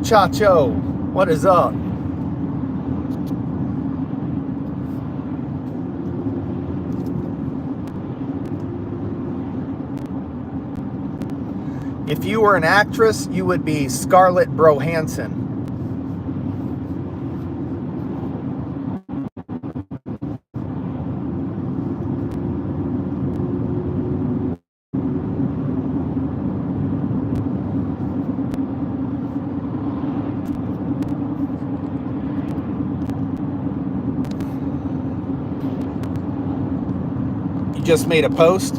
muchacho? What is up? If you were an actress, you would be Scarlett Johansson. You just made a post?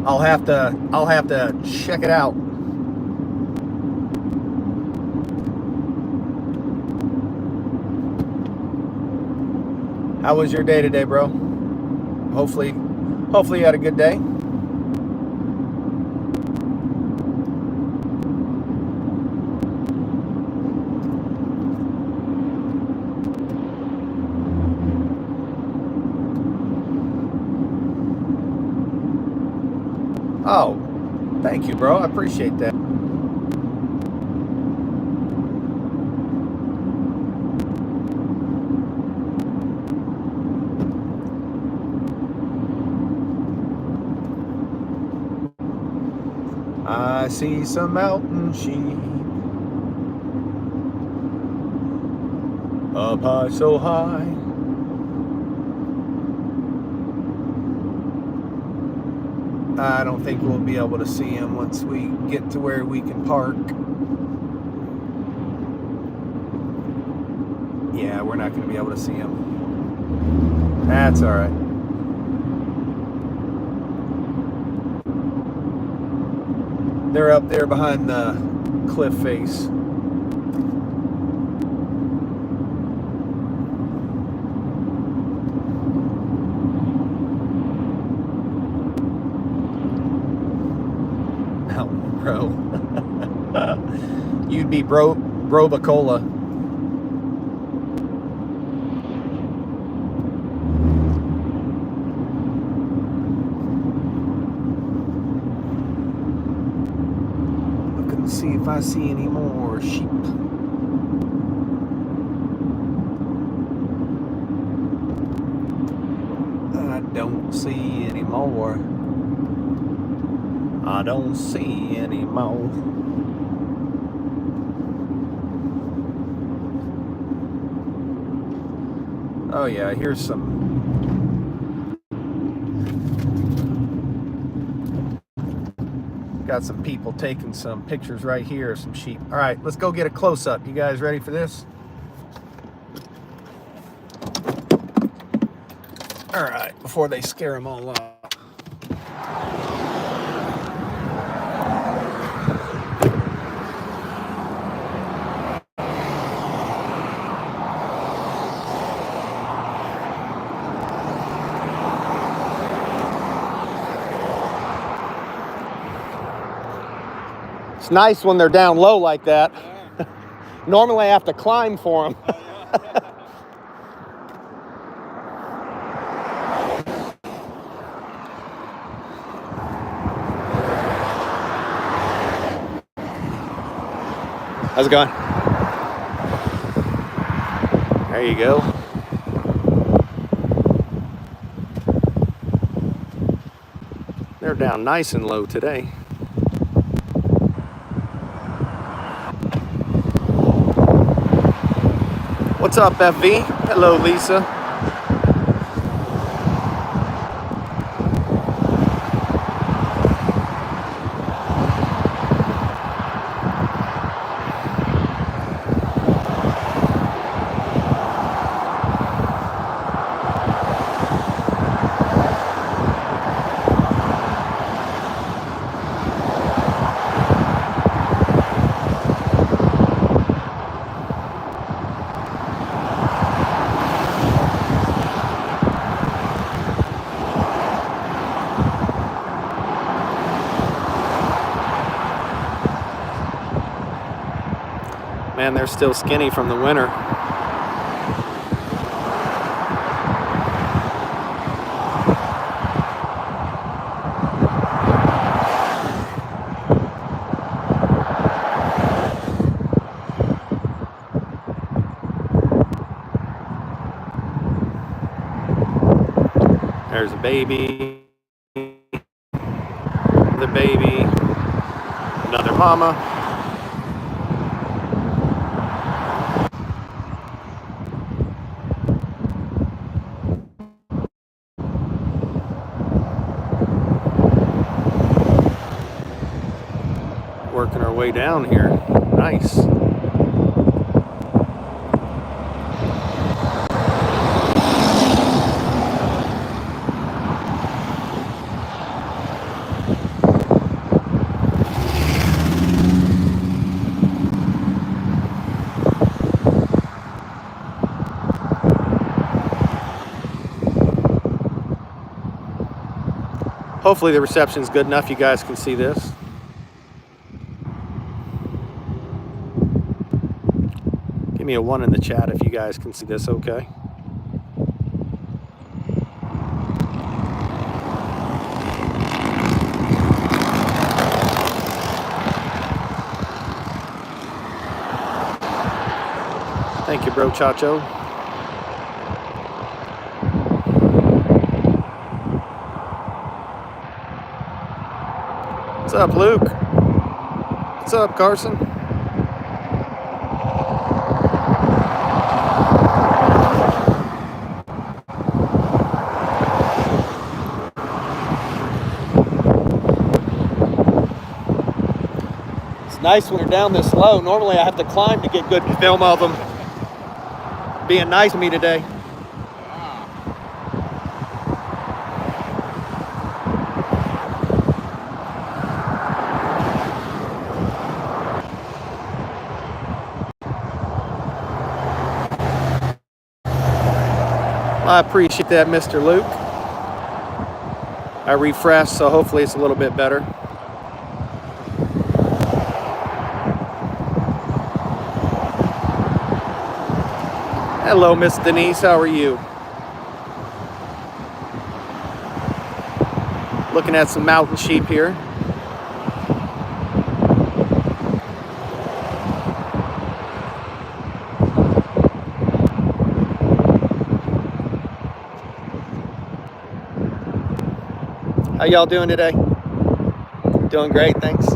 I'll have to check it out. How was your day today, bro? Hopefully you had a good day. Oh, thank you, bro. I appreciate that. I see some mountain sheep up high, so high. I don't think we'll be able to see them once we get to where we can park. Yeah, we're not going to be able to see them. That's all right. They're up there behind the cliff face. No, bro. You'd be Brobacola. See if I see any more sheep. I don't see any more. I don't see any more. Oh yeah, here's some. Got some people taking some pictures right here of some sheep. All right, let's go get a close-up. You guys ready for this? All right, before they scare them all off. It's nice when they're down low like that. Yeah. Normally I have to climb for them. How's it going? There you go. They're down nice and low today. What's up, FV? Hello, Lisa. Man, they're still skinny from the winter. There's a baby, the baby, another mama. Working our way down here. Nice. Hopefully the reception's good enough you guys can see this. Give me a 1 in the chat if you guys can see this okay. Thank you, bro Chacho. What's up, Luke? What's up, Carson? It's nice when they're down this low. Normally I have to climb to get good film of them. Being nice to me today. I appreciate that, Mr. Luke. I refreshed, so hopefully it's a little bit better. Hello, Miss Denise. How are you? Looking at some mountain sheep here. How y'all doing today? Doing great, thanks.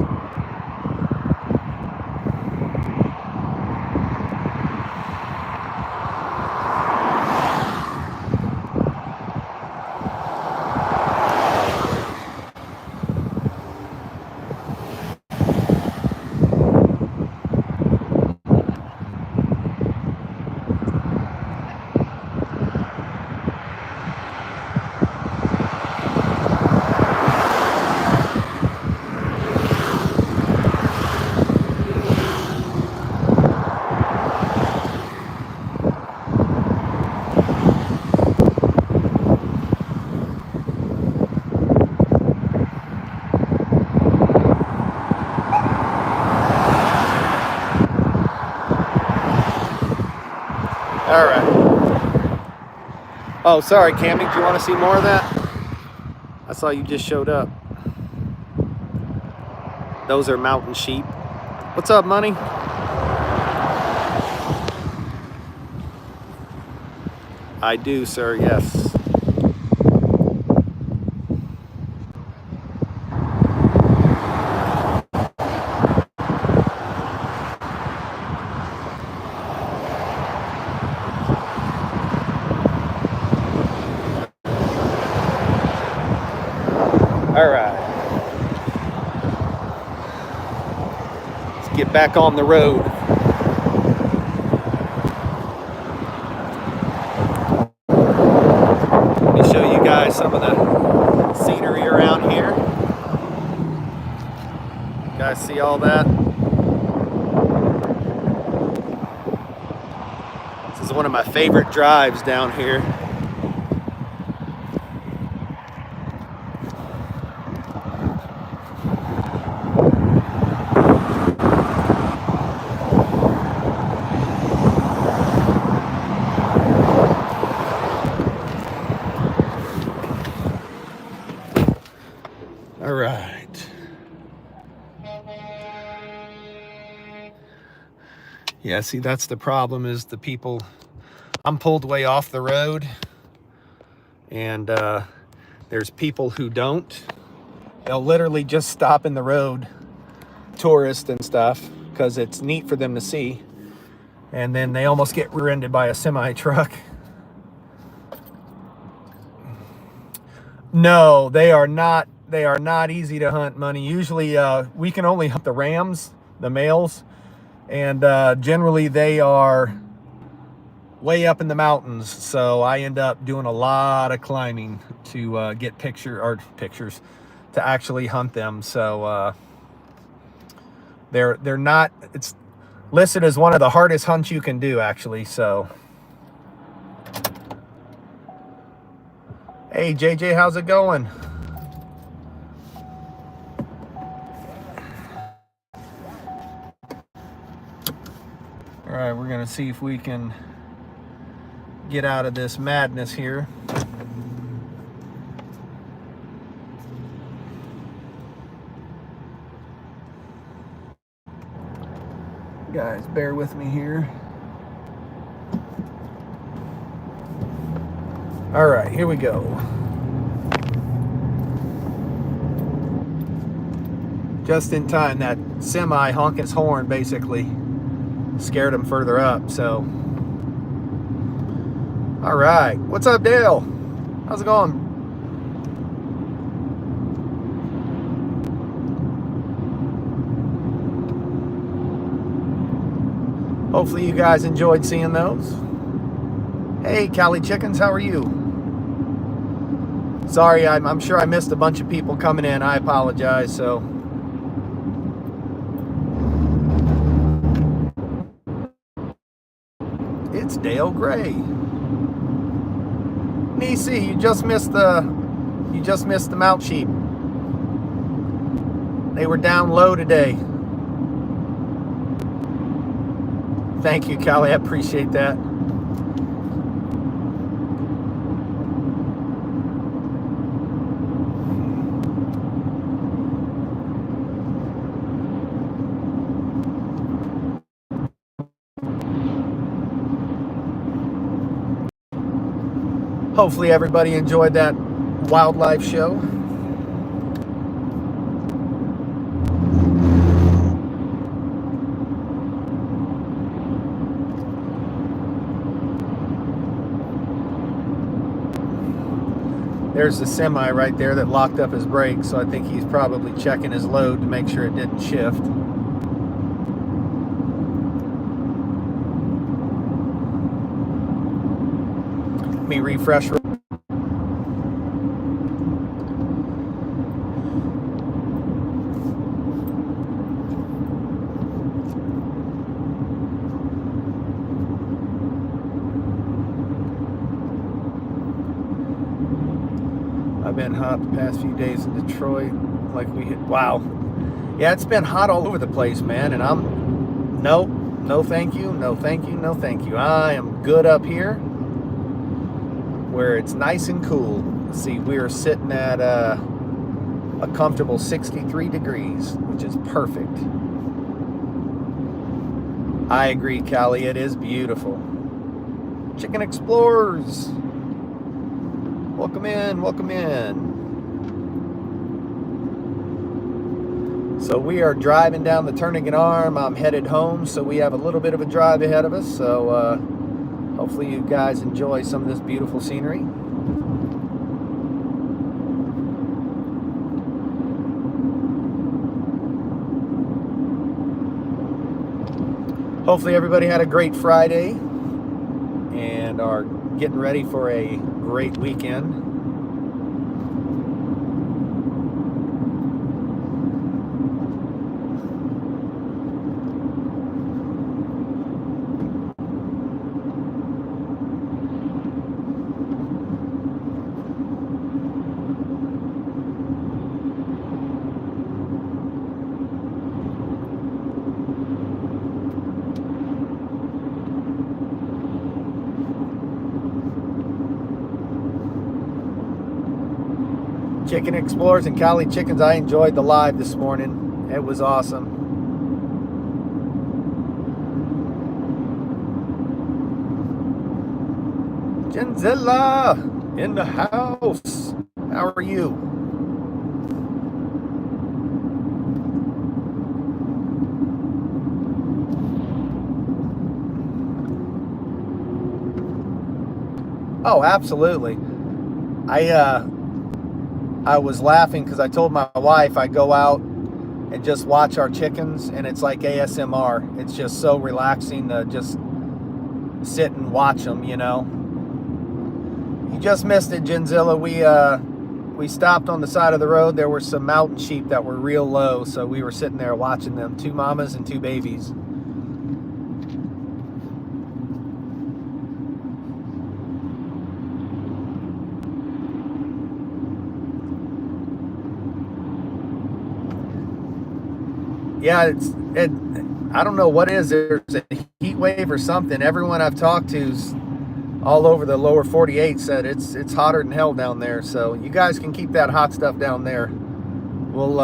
All right. Oh, sorry, Cammy. Do you want to see more of that? I saw you just showed up. Those are mountain sheep. What's up, Money? I do, sir, yes. All right. Let's get back on the road. Let me show you guys some of the scenery around here. You guys see all that? This is one of my favorite drives down here. All right. Yeah, see, that's the problem is the people, I'm pulled way off the road and There's people who don't. They'll literally just stop in the road, tourists and stuff, because it's neat for them to see. And then they almost get rear-ended by a semi-truck. No, they are not easy to hunt, Money. Usually we can only hunt the rams, the males, and generally they are way up in the mountains, so I end up doing a lot of climbing to get pictures to actually hunt them. So they're not, it's listed as one of the hardest hunts you can do, actually. So hey JJ, how's it going? All right, we're gonna see if we can get out of this madness here. Guys, bear with me here. All right, here we go. Just in time. That semi honking his horn basically scared him further up. So all right, what's up, Dale? How's it going? Hopefully you guys enjoyed seeing those. Hey Cali Chickens, how are you? Sorry, I'm sure I missed a bunch of people coming in. I apologize. So it's Dale Gray. Nisi, you just missed the mount sheep. They were down low today. Thank you, Callie. I appreciate that. Hopefully everybody enjoyed that wildlife show. There's the semi right there that locked up his brakes, so I think he's probably checking his load to make sure it didn't shift. Let me refresh. I've been hot the past few days in Detroit, like we hit. Wow, yeah, it's been hot all over the place, man. And I'm no thank you, no thank you, no thank you. I am good up here where it's nice and cool. Let's see, we are sitting at a comfortable 63 degrees, which is perfect. I agree, Callie, it is beautiful. Chicken Explorers, welcome in, welcome in. So we are driving down the Turnagain Arm. I'm headed home, so we have a little bit of a drive ahead of us. So hopefully you guys enjoy some of this beautiful scenery. Hopefully everybody had a great Friday and are getting ready for a great weekend. Chicken Explorers and Cali Chickens, I enjoyed the live this morning. It was awesome. Genzilla in the house. How are you? Oh, absolutely. I I was laughing because I told my wife I'd go out and just watch our chickens, and it's like ASMR. It's just so relaxing to just sit and watch them, you know. You just missed it, Genzilla. We stopped on the side of the road. There were some mountain sheep that were real low, so we were sitting there watching them. 2 mamas and 2 babies. Yeah, I don't know what it is. There's a heat wave or something. Everyone I've talked to's all over the lower 48 said it's hotter than hell down there. So you guys can keep that hot stuff down there. We'll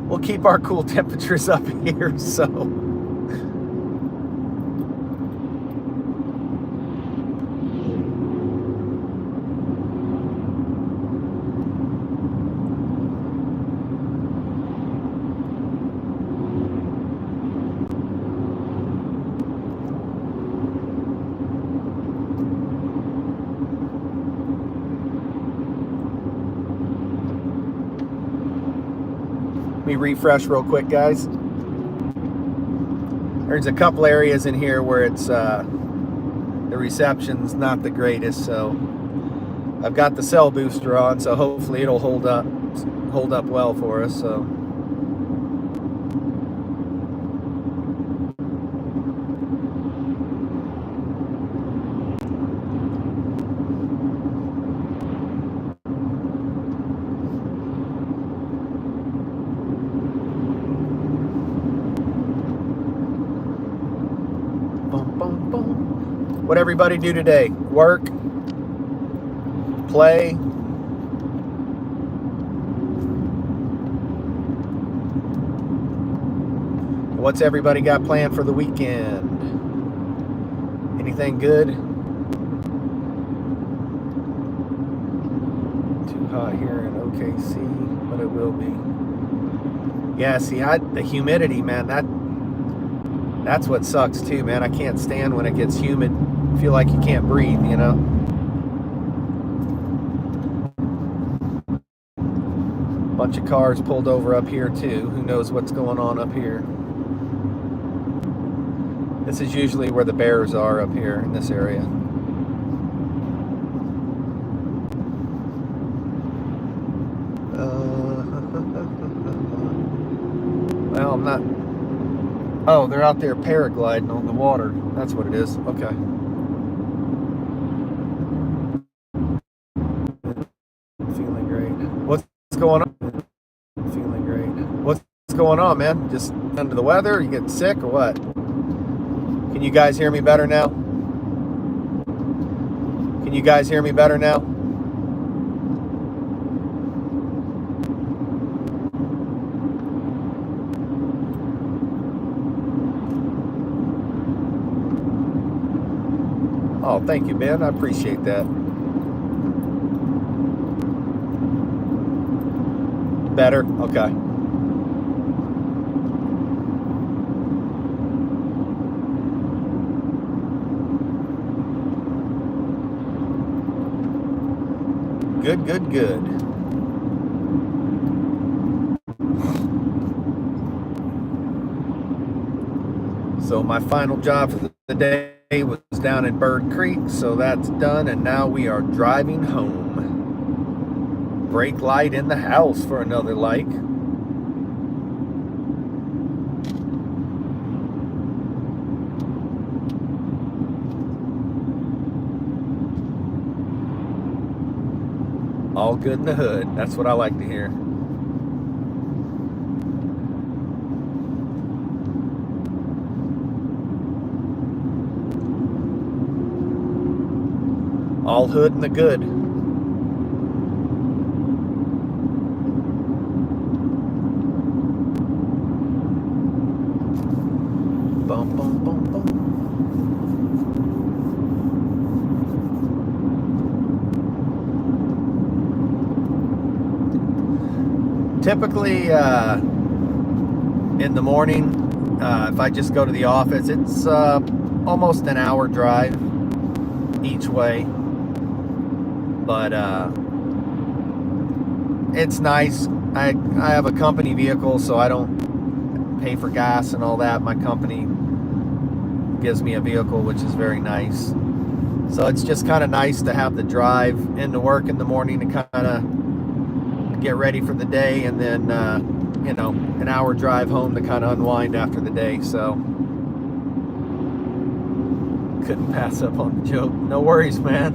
we'll keep our cool temperatures up here. So let me refresh real quick, guys. There's a couple areas in here where it's the reception's not the greatest, so I've got the cell booster on, so hopefully it'll hold up well for us. So what everybody do today? Work, play. What's everybody got planned for the weekend? Anything good? Too hot here in OKC, but it will be. Yeah, see, the humidity, man, that's what sucks too, man. I can't stand when it gets humid. I feel like you can't breathe, you know. Bunch of cars pulled over up here too. Who knows what's going on up here? This is usually where the bears are, up here in this area. Well, I'm not. Oh, they're out there paragliding on the water. That's what it is. Okay. Feeling great. What's going on? Feeling great. What's going on, man? Just under the weather? Are you getting sick or what? Can you guys hear me better now? Can you guys hear me better now? Oh, thank you, Ben. I appreciate that. Better? Okay. Good, good, good. So my final job for the day was down in Bird Creek, so that's done, and now we are driving home. Brake light in the house for another like. All good in the hood. That's what I like to hear. All hood and the good. Bum, bum, bum, bum. Typically, in the morning, if I just go to the office, it's almost an hour drive each way. But it's nice. I have a company vehicle, so I don't pay for gas and all that. My company gives me a vehicle, which is very nice. So it's just kind of nice to have the drive into work in the morning to kind of get ready for the day, and then you know, an hour drive home to kind of unwind after the day. So couldn't pass up on the joke. No worries, man.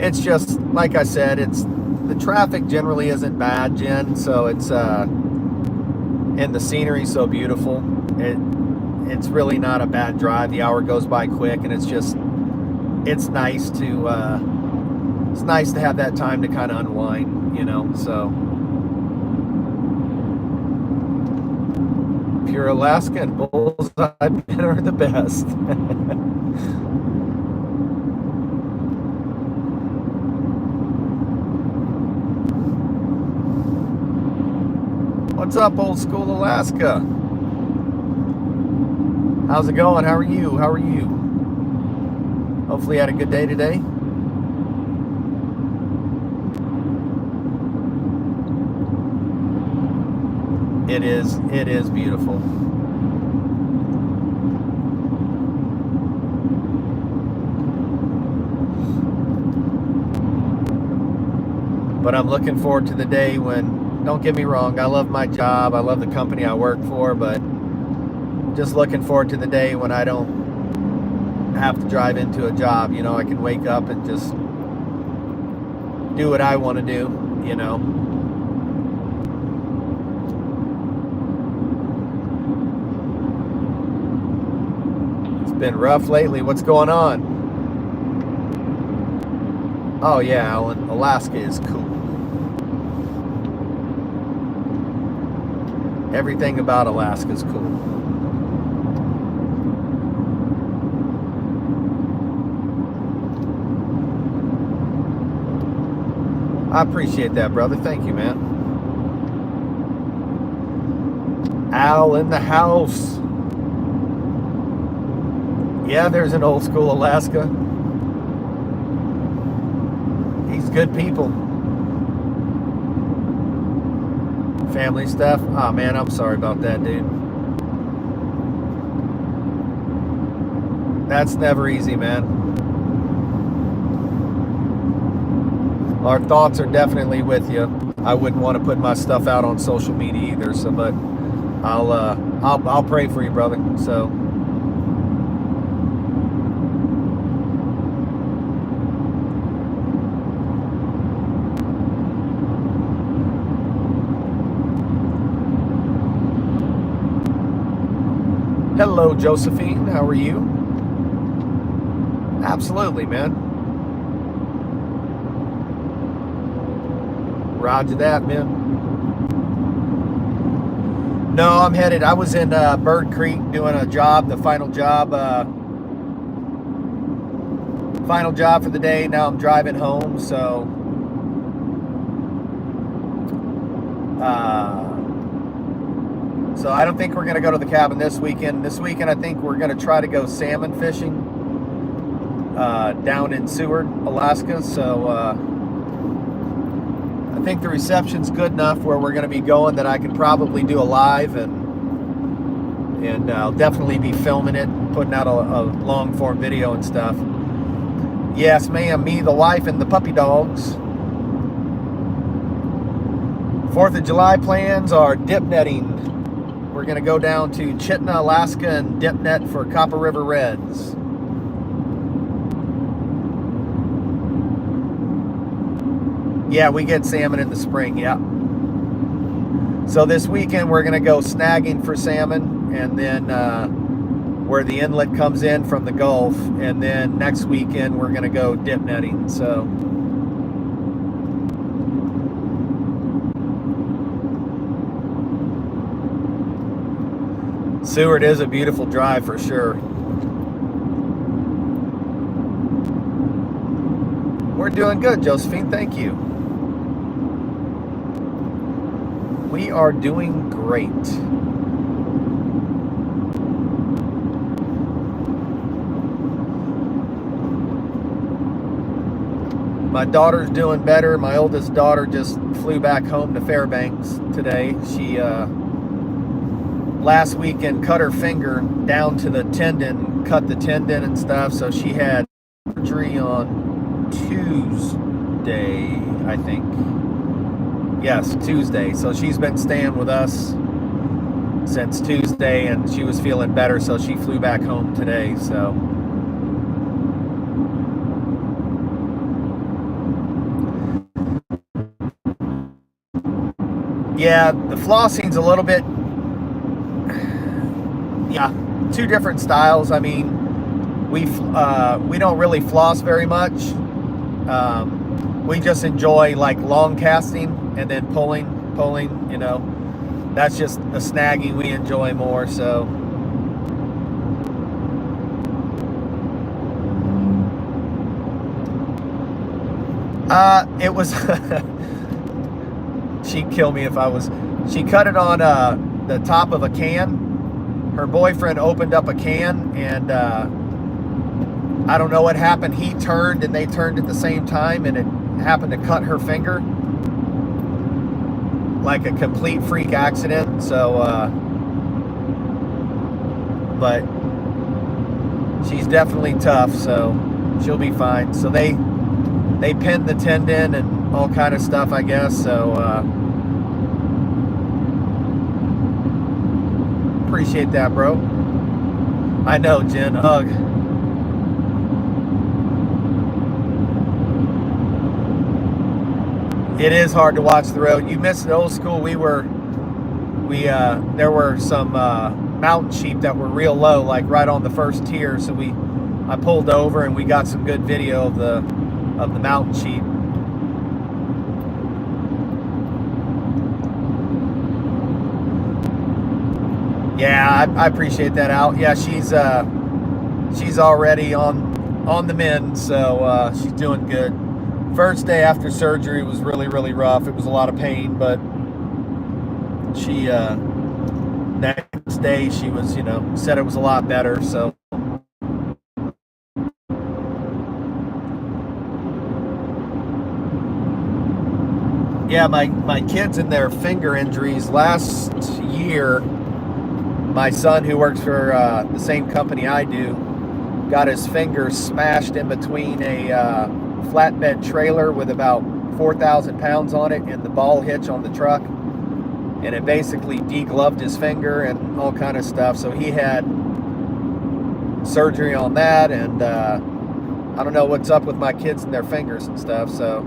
It's just like I said, it's the traffic generally isn't bad, Jen, so it's and the scenery's so beautiful. It's really not a bad drive. The hour goes by quick, and it's nice to have that time to kind of unwind, you know. So pure Alaskan bullseye men are the best. What's up, old school Alaska? How's it going? How are you? How are you? Hopefully you had a good day today. It is beautiful. But I'm looking forward to the day when, don't get me wrong, I love my job, I love the company I work for, but just looking forward to the day when I don't have to drive into a job. You know, I can wake up and just do what I want to do, you know. It's been rough lately. What's going on? Oh yeah, Alan, Alaska is cool. Everything about Alaska is cool. I appreciate that, brother. Thank you, man. Al in the house. Yeah, there's an old school Alaska. He's good people. Family stuff. Oh man, I'm sorry about that, dude. That's never easy, man. Our thoughts are definitely with you. I wouldn't want to put my stuff out on social media either. So, but I'll pray for you, brother. So. Hello, Josephine. How are you? Absolutely, man. Roger that, man. No, I'm headed. I was in Bird Creek doing a job, the final job for the day. Now I'm driving home, so I don't think we're going to go to the cabin this weekend. This weekend, I think we're going to try to go salmon fishing down in Seward, Alaska. So I think the reception's good enough where we're going to be going that I can probably do a live, and I'll definitely be filming it, putting out a long form video and stuff. Yes, ma'am, me, the wife, and the puppy dogs. 4th of July plans are dip netting. We're going to go down to Chitina, Alaska, and dip net for Copper River Reds. Yeah, we get salmon in the spring, yeah. So this weekend we're going to go snagging for salmon, and then where the inlet comes in from the Gulf, and then next weekend we're going to go dip netting. So Seward is a beautiful drive for sure. We're doing good, Josephine. Thank you. We are doing great. My daughter's doing better. My oldest daughter just flew back home to Fairbanks today. She last weekend cut her finger down to the tendon, cut the tendon and stuff. So she had surgery on Tuesday, I think. Yes, Tuesday. So she's been staying with us since Tuesday, and she was feeling better, so she flew back home today. So yeah, the flossing's a little bit, yeah, two different styles. I mean, we don't really floss very much. We just enjoy like long casting and then pulling, you know. That's just the snagging we enjoy more. So it was she'd kill me if I was. She cut it on the top of a can. Her boyfriend opened up a can, and I don't know what happened. He turned and they turned at the same time, and it happened to cut her finger. Like a complete freak accident. So but she's definitely tough, so she'll be fine. So they pinned the tendon and all kind of stuff, I guess. So appreciate that, bro. I know, Jen. Ugh. It is hard to watch the road. You missed the old school. There were some mountain sheep that were real low, like right on the first tier. So I pulled over and we got some good video of the mountain sheep. Yeah, I appreciate that, Al. Yeah, she's already on the mend, so she's doing good. First day after surgery was really, really rough. It was a lot of pain, but she next day she was, said it was a lot better. So yeah, my kids and their finger injuries last year. My son, who works for the same company I do, got his finger smashed in between a flatbed trailer with about 4,000 pounds on it and the ball hitch on the truck, and it basically degloved his finger and all kind of stuff. So he had surgery on that, and I don't know what's up with my kids and their fingers and stuff. So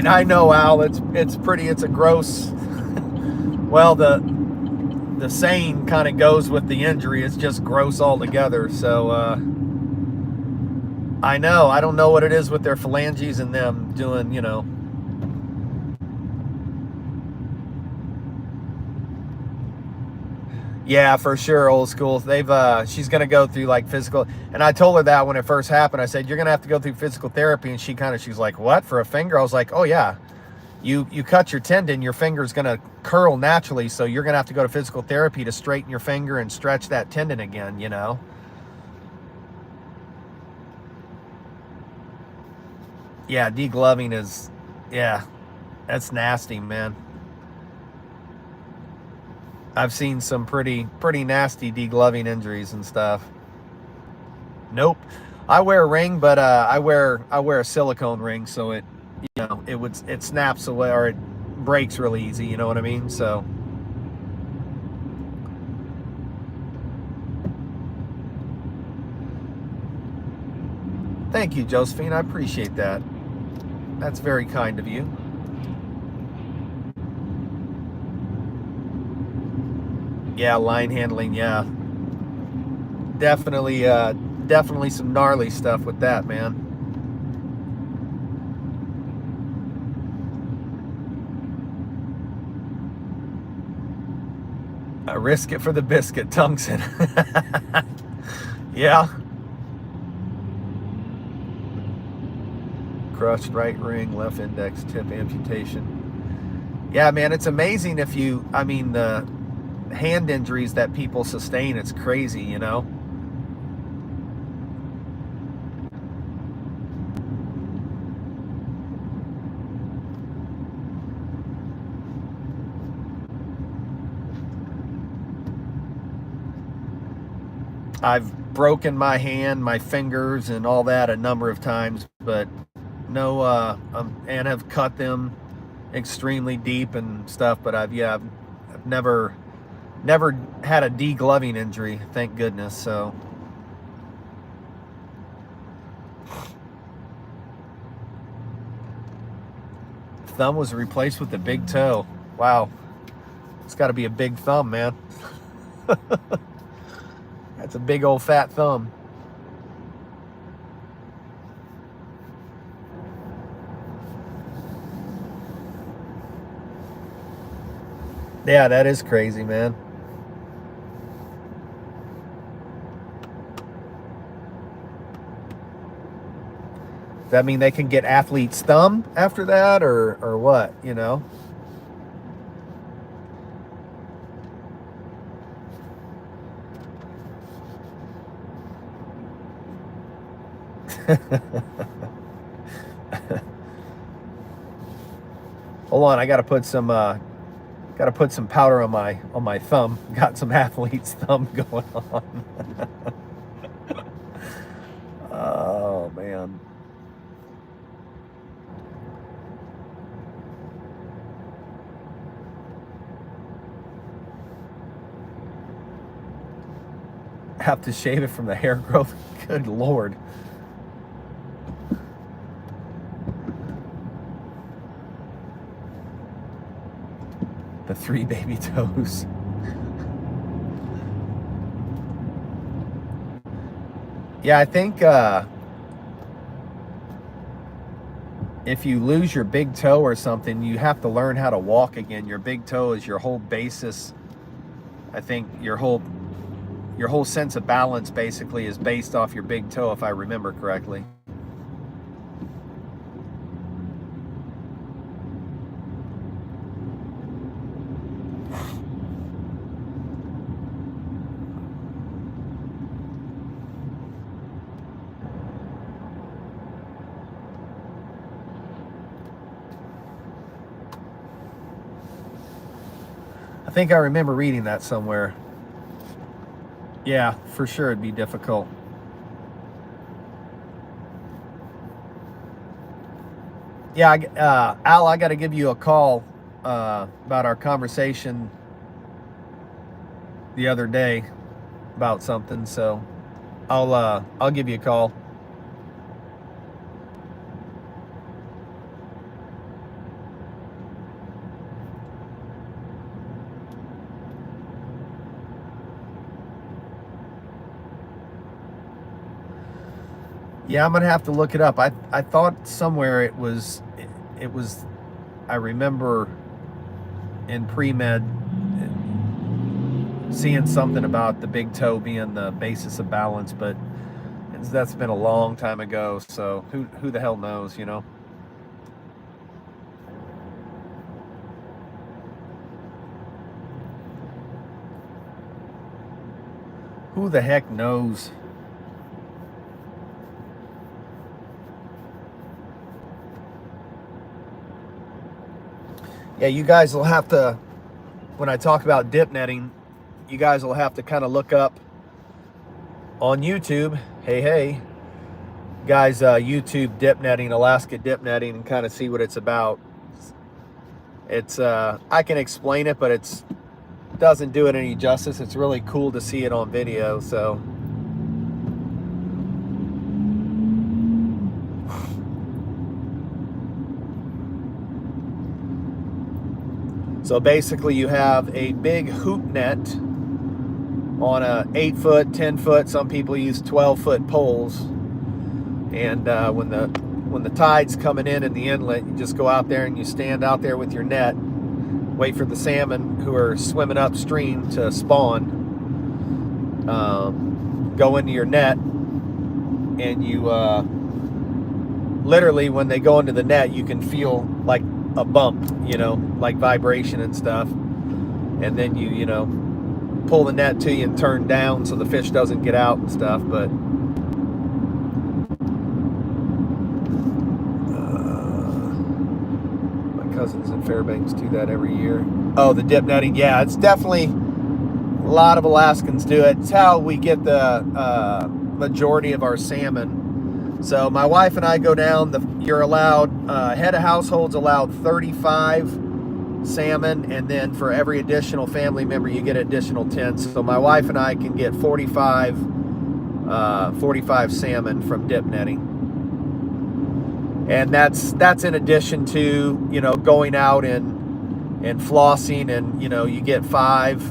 I know, Al. It's pretty. It's a gross. Well, the saying kind of goes with the injury. It's just gross altogether. So I know. I don't know what it is with their phalanges and them doing. Yeah, for sure, old school. She's gonna go through like physical, and I told her that when it first happened. I said, you're gonna have to go through physical therapy, and she's like, what, for a finger? I was like, oh yeah, you cut your tendon, your finger's gonna curl naturally, so you're gonna have to go to physical therapy to straighten your finger and stretch that tendon again. Yeah, degloving is, yeah, that's nasty, man. I've seen some pretty nasty degloving injuries and stuff. Nope. I wear a ring, but I wear a silicone ring, so it snaps away, or it breaks really easy, you know what I mean? So thank you, Josephine. I appreciate that. That's very kind of you. Yeah, line handling, yeah. Definitely, definitely some gnarly stuff with that, man. I risk it for the biscuit, Tungsten. Yeah. Crushed right ring, left index tip amputation. Yeah, man, it's amazing if you, I mean, the hand injuries that people sustain, it's crazy, you know? I've broken my hand, my fingers, and all that a number of times, but no, and have cut them extremely deep and stuff. But I've never had a degloving injury, thank goodness. So thumb was replaced with the big toe. Wow, it's got to be a big thumb, man. That's a big old fat thumb. Yeah, that is crazy, man. Does that mean they can get athlete's thumb after that, or what, you know? Hold on, I gotta put some powder on my thumb. Got some athlete's thumb going on. Oh man. Have to shave it from the hair growth. Good Lord. The 3 baby toes. Yeah, I think if you lose your big toe or something, you have to learn how to walk again. Your big toe is your whole basis. I think your whole sense of balance basically is based off your big toe, if I remember correctly. I think I remember reading that somewhere. Yeah, for sure it'd be difficult. Yeah, Al, I got to give you a call about our conversation the other day about something, so I'll give you a call. Yeah, I'm gonna have to look it up. I thought somewhere it was I remember in pre-med seeing something about the big toe being the basis of balance, but that's been a long time ago, so who the hell knows, you know? Who the heck knows? Yeah, you guys will have to, when I talk about dip netting, you guys will have to kind of look up on YouTube, hey, guys, YouTube dip netting, Alaska dip netting, and kind of see what it's about. It's, I can explain it, but it doesn't do it any justice. It's really cool to see it on video, so. So basically you have a big hoop net on a 8-foot, 10-foot. Some people use 12-foot poles. And when the tide's coming in the inlet, you just go out there and you stand out there with your net, wait for the salmon who are swimming upstream to spawn. Go into your net, and you literally, when they go into the net, you can feel like a bump, like vibration and stuff. And then you pull the net to you and turn down so the fish doesn't get out and stuff. But my cousins in Fairbanks do that every year. Oh, the dip netting. Yeah, it's definitely, a lot of Alaskans do it. It's how we get the majority of our salmon. So my wife and I go down, you're allowed, head of household's allowed 35 salmon, and then for every additional family member you get an additional 10. So my wife and I can get 45 salmon from dip netting. And that's in addition to, going out and flossing, and you get five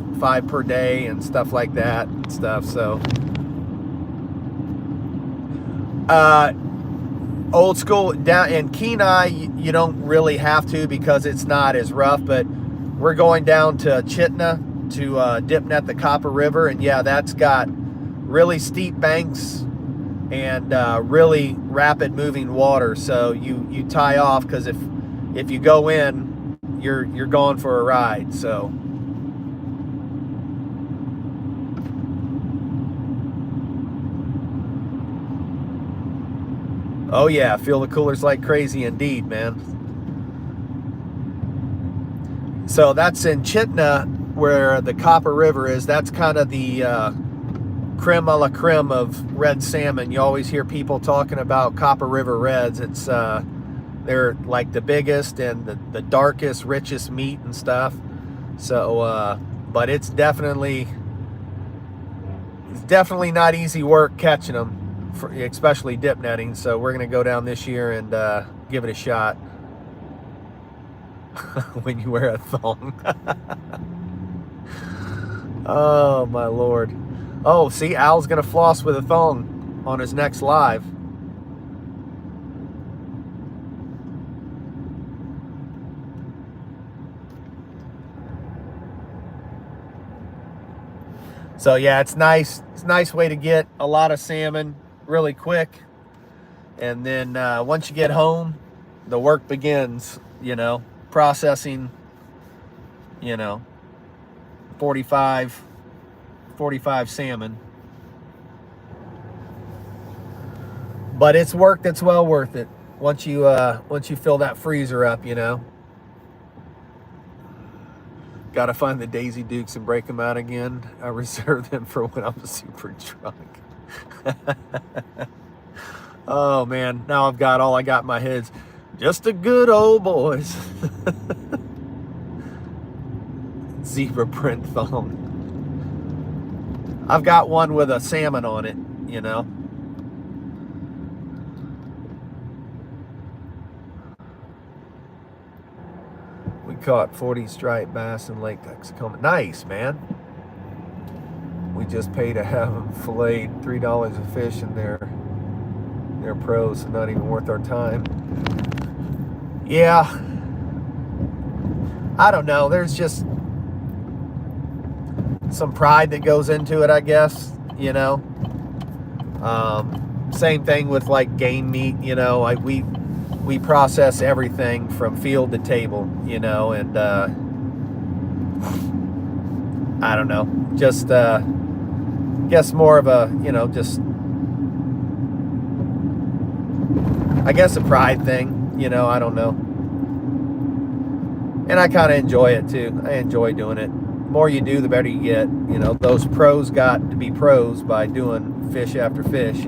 per day and stuff like that and stuff. So old school down in Kenai, you don't really have to because it's not as rough, but we're going down to Chitna to dip net the Copper River, and yeah, that's got really steep banks and really rapid moving water. So you tie off, because if you go in, you're going for a ride. So oh yeah, fill the coolers like crazy indeed, man. So that's in Chitna, where the Copper River is. That's kind of the creme a la creme of red salmon. You always hear people talking about Copper River reds. It's they're like the biggest and the darkest, richest meat and stuff. So but it's definitely not easy work catching them, especially dip netting. So we're gonna go down this year and give it a shot. When you wear a thong. Oh my Lord. Oh, see, Al's gonna floss with a thong on his next live. So yeah, it's nice. It's a nice way to get a lot of salmon really quick. And then once you get home, the work begins, processing, 45 salmon. But it's work that's well worth it once you fill that freezer up, Got to find the Daisy Dukes and break them out again. I reserve them for when I'm super drunk. Oh man, now I got in my head's just a good old boys. Zebra print thong. I've got one with a salmon on it, We caught 40 striped bass in Lake Texoma. Nice, man. We just paid to have them filleted, $3 a fish, and they're pros, so not even worth our time. Yeah. I don't know. There's just some pride that goes into it, I guess, Same thing with like game meat, we process everything from field to table, and I don't know, just guess more of a, I guess a pride thing, I don't know. And I kind of enjoy it too. I enjoy doing it. The more you do, the better you get. Those pros got to be pros by doing fish after fish,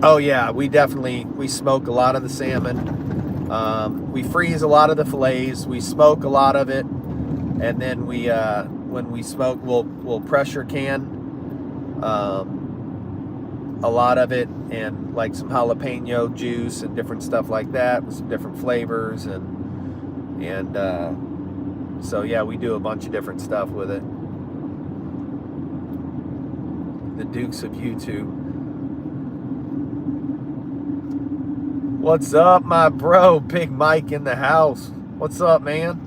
Oh yeah, we smoke a lot of the salmon. We freeze a lot of the fillets. We smoke a lot of it, and then when we smoke, we'll pressure can a lot of it, and like some jalapeno juice and different stuff like that with some different flavors, and so yeah, we do a bunch of different stuff with it. The Dukes of YouTube. What's up, my bro? Big Mike in the house. What's up, man?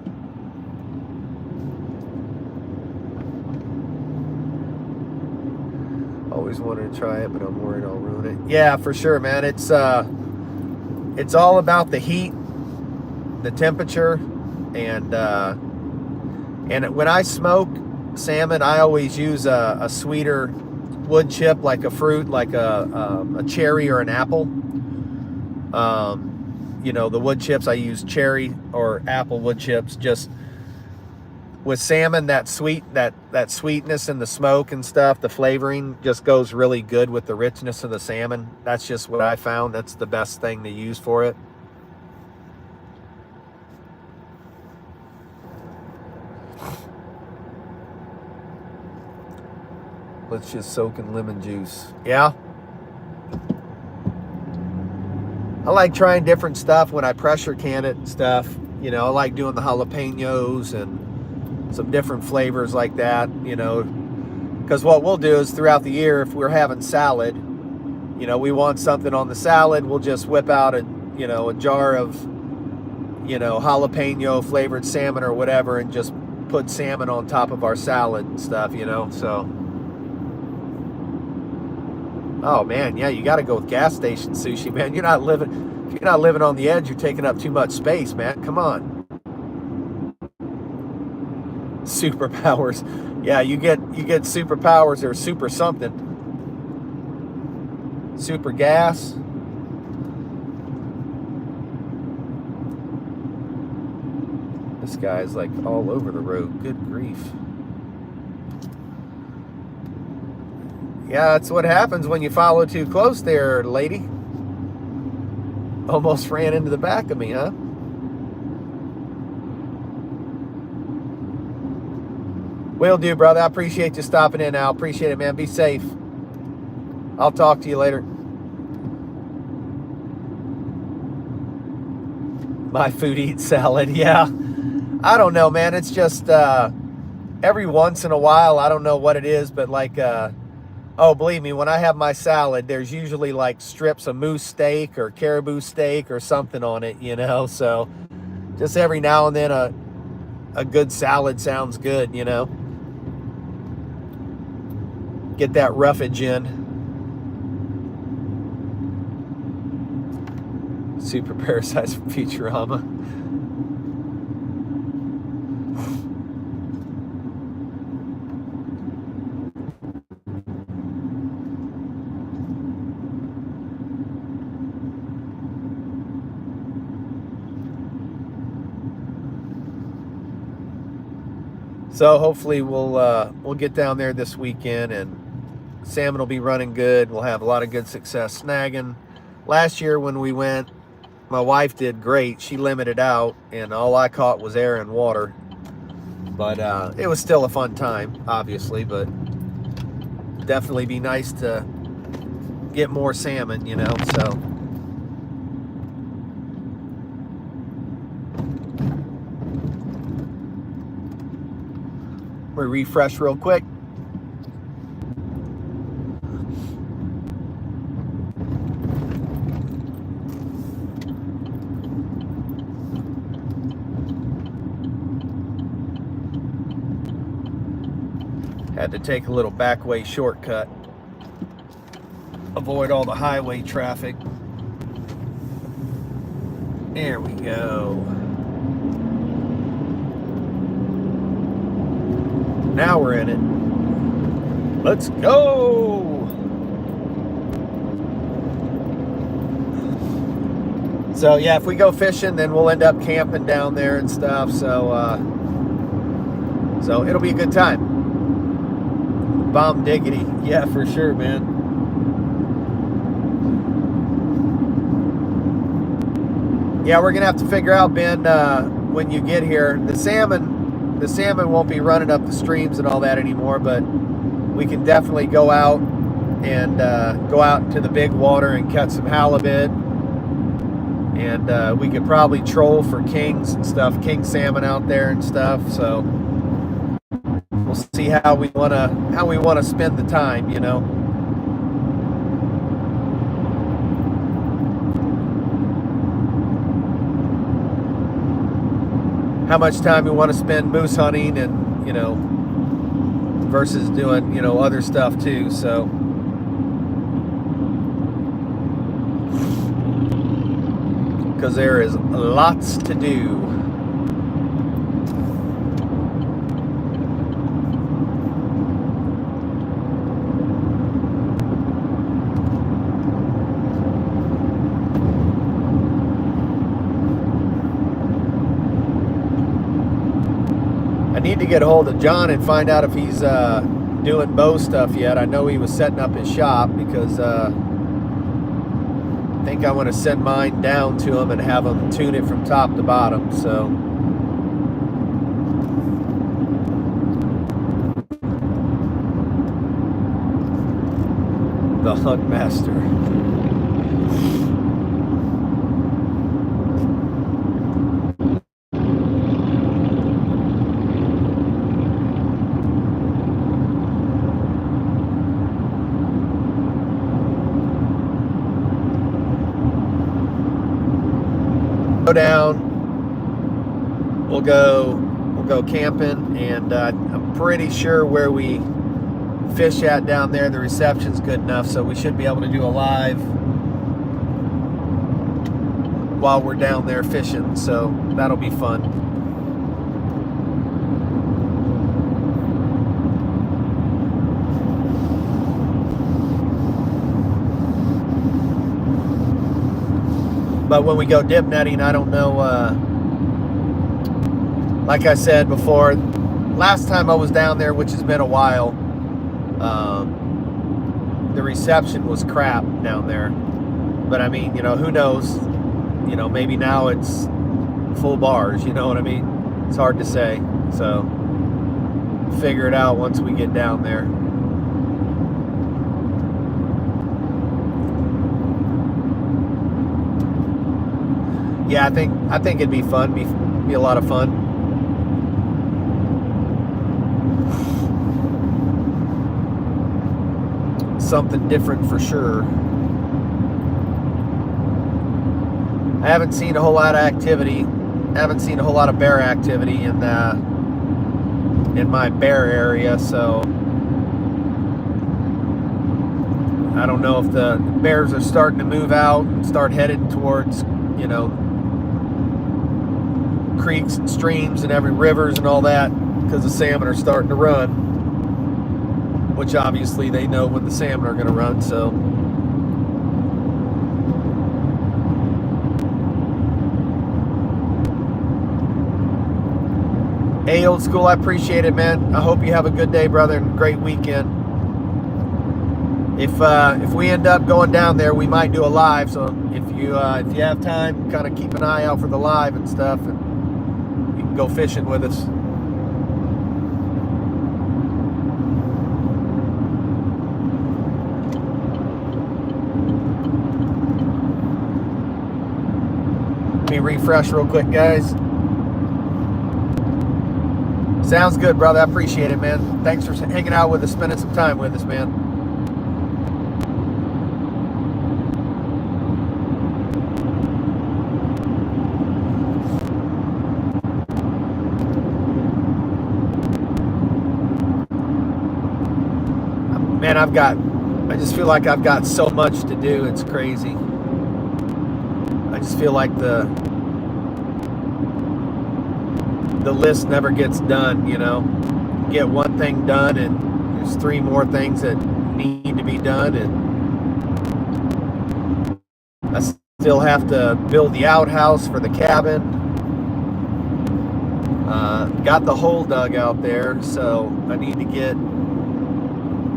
Always wanted to try it, but I'm worried I'll ruin it. Yeah, for sure, man. It's all about the heat, the temperature, and when I smoke salmon, I always use a sweeter wood chip, like a fruit, like a cherry or an apple. You know, the wood chips, I use cherry or apple wood chips. Just with salmon, that sweetness and the smoke and stuff, the flavoring just goes really good with the richness of the salmon. That's just what I found. That's the best thing to use for it. Let's just soak in lemon juice. Yeah. I like trying different stuff when I pressure can it and stuff. You know, I like doing the jalapenos and some different flavors like that, you know, because what we'll do is throughout the year, if we're having salad, you know, we want something on the salad, we'll just whip out a jar of, jalapeno flavored salmon or whatever, and just put salmon on top of our salad and stuff, you know. So, oh man, yeah, you got to go with gas station sushi, man. If you're not living on the edge, you're taking up too much space, man. Come on. Superpowers. Yeah, you get superpowers or super something. Super gas. This guy's like all over the road. Good grief. Yeah, that's what happens when you follow too close there, lady. Almost ran into the back of me, huh? Will do, brother. I appreciate you stopping in now. Appreciate it, man. Be safe. I'll talk to you later. My food, eat salad. Yeah. I don't know, man. It's just every once in a while, I don't know what it is, but like, oh, believe me, when I have my salad, there's usually like strips of moose steak or caribou steak or something on it, you know? So just every now and then a good salad sounds good, you know? Get that roughage in. Super parasites from Futurama. So hopefully we'll get down there this weekend, and salmon will be running good. We'll have a lot of good success snagging. Last year when we went, my wife did great. She limited out, and all I caught was air and water. But it was still a fun time, obviously, but definitely be nice to get more salmon, you know, so. We refresh real quick. Had to take a little back way shortcut. Avoid all the highway traffic. There we go. Now we're in it. Let's go. So yeah, if we go fishing, then we'll end up camping down there and stuff. So it'll be a good time. Bomb diggity. Yeah, for sure, man. Yeah, we're gonna have to figure out, Ben, when you get here, the salmon won't be running up the streams and all that anymore, but we can definitely go out and go out to the big water and catch some halibut. And we could probably troll for kings and stuff, king salmon out there and stuff. So we'll see how we wanna spend the time, you know. How much time we want to spend moose hunting, and you know, versus doing, you know, other stuff too. So because there is lots to do. I need to get a hold of John and find out if he's doing bow stuff yet. I know he was setting up his shop, because I think I want to send mine down to him and have him tune it from top to bottom. So the Hunt Master. Go down, we'll go camping, and I'm pretty sure where we fish at down there, the reception's good enough, so we should be able to do a live while we're down there fishing, so that'll be fun. But when we go dip netting, I don't know, like I said before, last time I was down there, which has been a while, the reception was crap down there. But I mean, you know, who knows? You know, maybe now it's full bars, you know what I mean? It's hard to say. So, figure it out once we get down there. Yeah, I think it'd be fun. Be a lot of fun. Something different for sure. I haven't seen a whole lot of activity. I haven't seen a whole lot of bear activity in my bear area, so I don't know if the bears are starting to move out and start headed towards, you know, creeks and streams and every rivers and all that, because the salmon are starting to run, which obviously they know when the salmon are going to run. So hey, old school, I appreciate it, man. I hope you have a good day, brother, and a great weekend. If we end up going down there, we might do a live, so if you have time, kind of keep an eye out for the live and stuff, and you can go fishing with us. Let me refresh real quick, guys. Sounds good, brother. I appreciate it, man. Thanks for hanging out with us, spending some time with us, man. Man, I just feel like I've got so much to do. It's crazy. I just feel like the list never gets done, you know. Get one thing done and there's 3 more things that need to be done, and I still have to build the outhouse for the cabin. Got the hole dug out there, so I need to get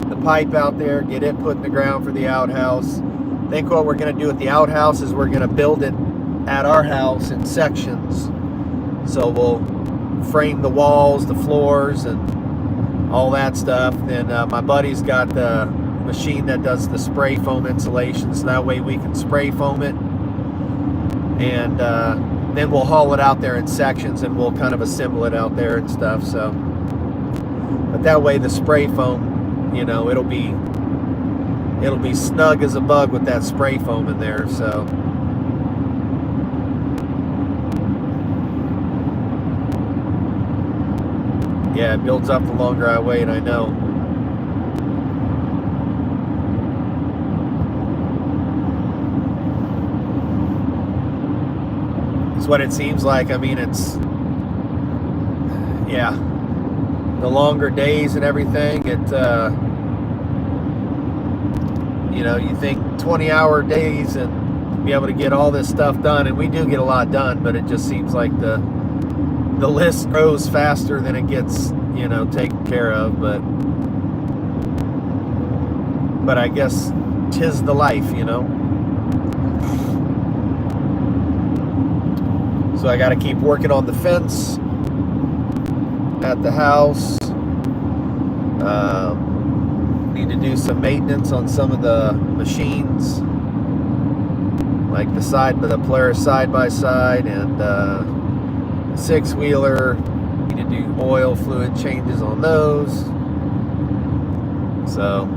the pipe out there, get it put in the ground for the outhouse. I think what we're going to do with the outhouse is we're going to build it at our house in sections. So we'll frame the walls, the floors, and all that stuff. Then my buddy's got the machine that does the spray foam insulation, so that way we can spray foam it, and then we'll haul it out there in sections, and we'll kind of assemble it out there and stuff. So, but that way the spray foam, you know, it'll be snug as a bug with that spray foam in there. So yeah, it builds up the longer I wait, I know. It's what it seems like. I mean, it's, yeah, the longer days and everything, it, you know, you think 20-hour days and be able to get all this stuff done, and we do get a lot done, but it just seems like the list grows faster than it gets, you know, taken care of. But I guess 'tis the life, you know. So I got to keep working on the fence at the house. Need to do some maintenance on some of the machines, like the Polaris side-by-side and six-wheeler. Need to do oil fluid changes on those. So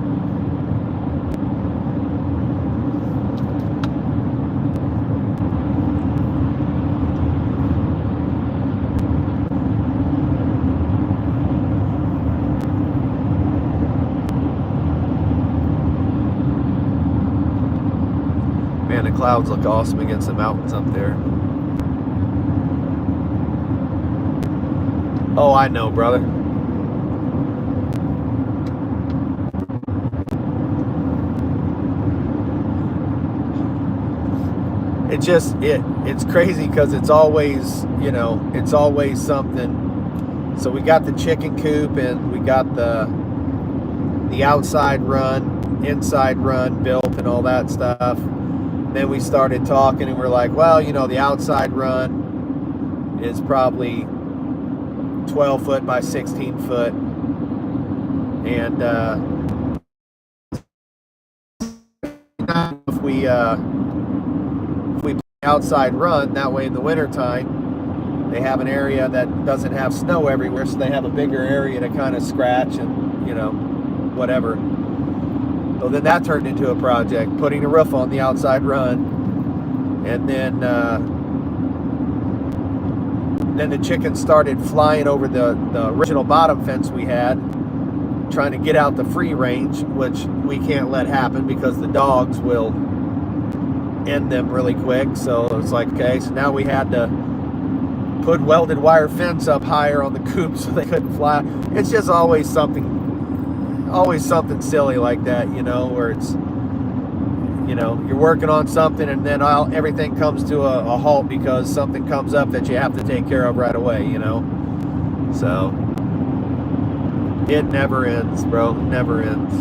man, the clouds look awesome against the mountains up there. Oh, I know, brother. It's crazy because it's always, you know, it's always something. So we got the chicken coop, and we got the outside run, inside run built, and all that stuff. Then we started talking, and we're like, well, you know, the outside run is probably 12 foot by 16 foot, and if we outside run, that way in the wintertime they have an area that doesn't have snow everywhere, so they have a bigger area to kind of scratch and, you know, whatever. So then that turned into a project, putting a roof on the outside run. And then the chickens started flying over the original bottom fence we had, trying to get out the free range, which we can't let happen because the dogs will end them really quick. So it's like, okay, so now we had to put welded wire fence up higher on the coop so they couldn't fly. It's just always something silly like that, you know, where it's, you know, you're working on something and then everything comes to a halt because something comes up that you have to take care of right away, you know. So it never ends, bro. It never ends.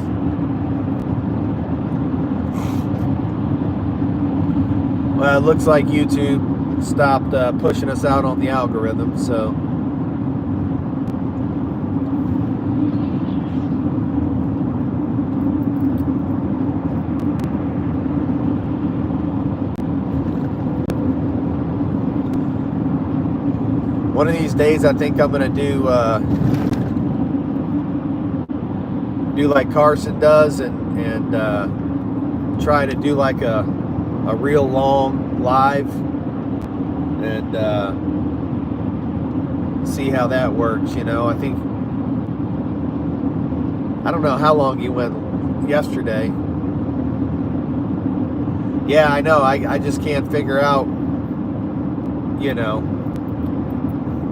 Well, it looks like YouTube stopped pushing us out on the algorithm, so one of these days I think I'm gonna do like Carson does and try to do like a real long live and see how that works, you know. I don't know how long you went yesterday. Yeah, I know, I just can't figure out, you know,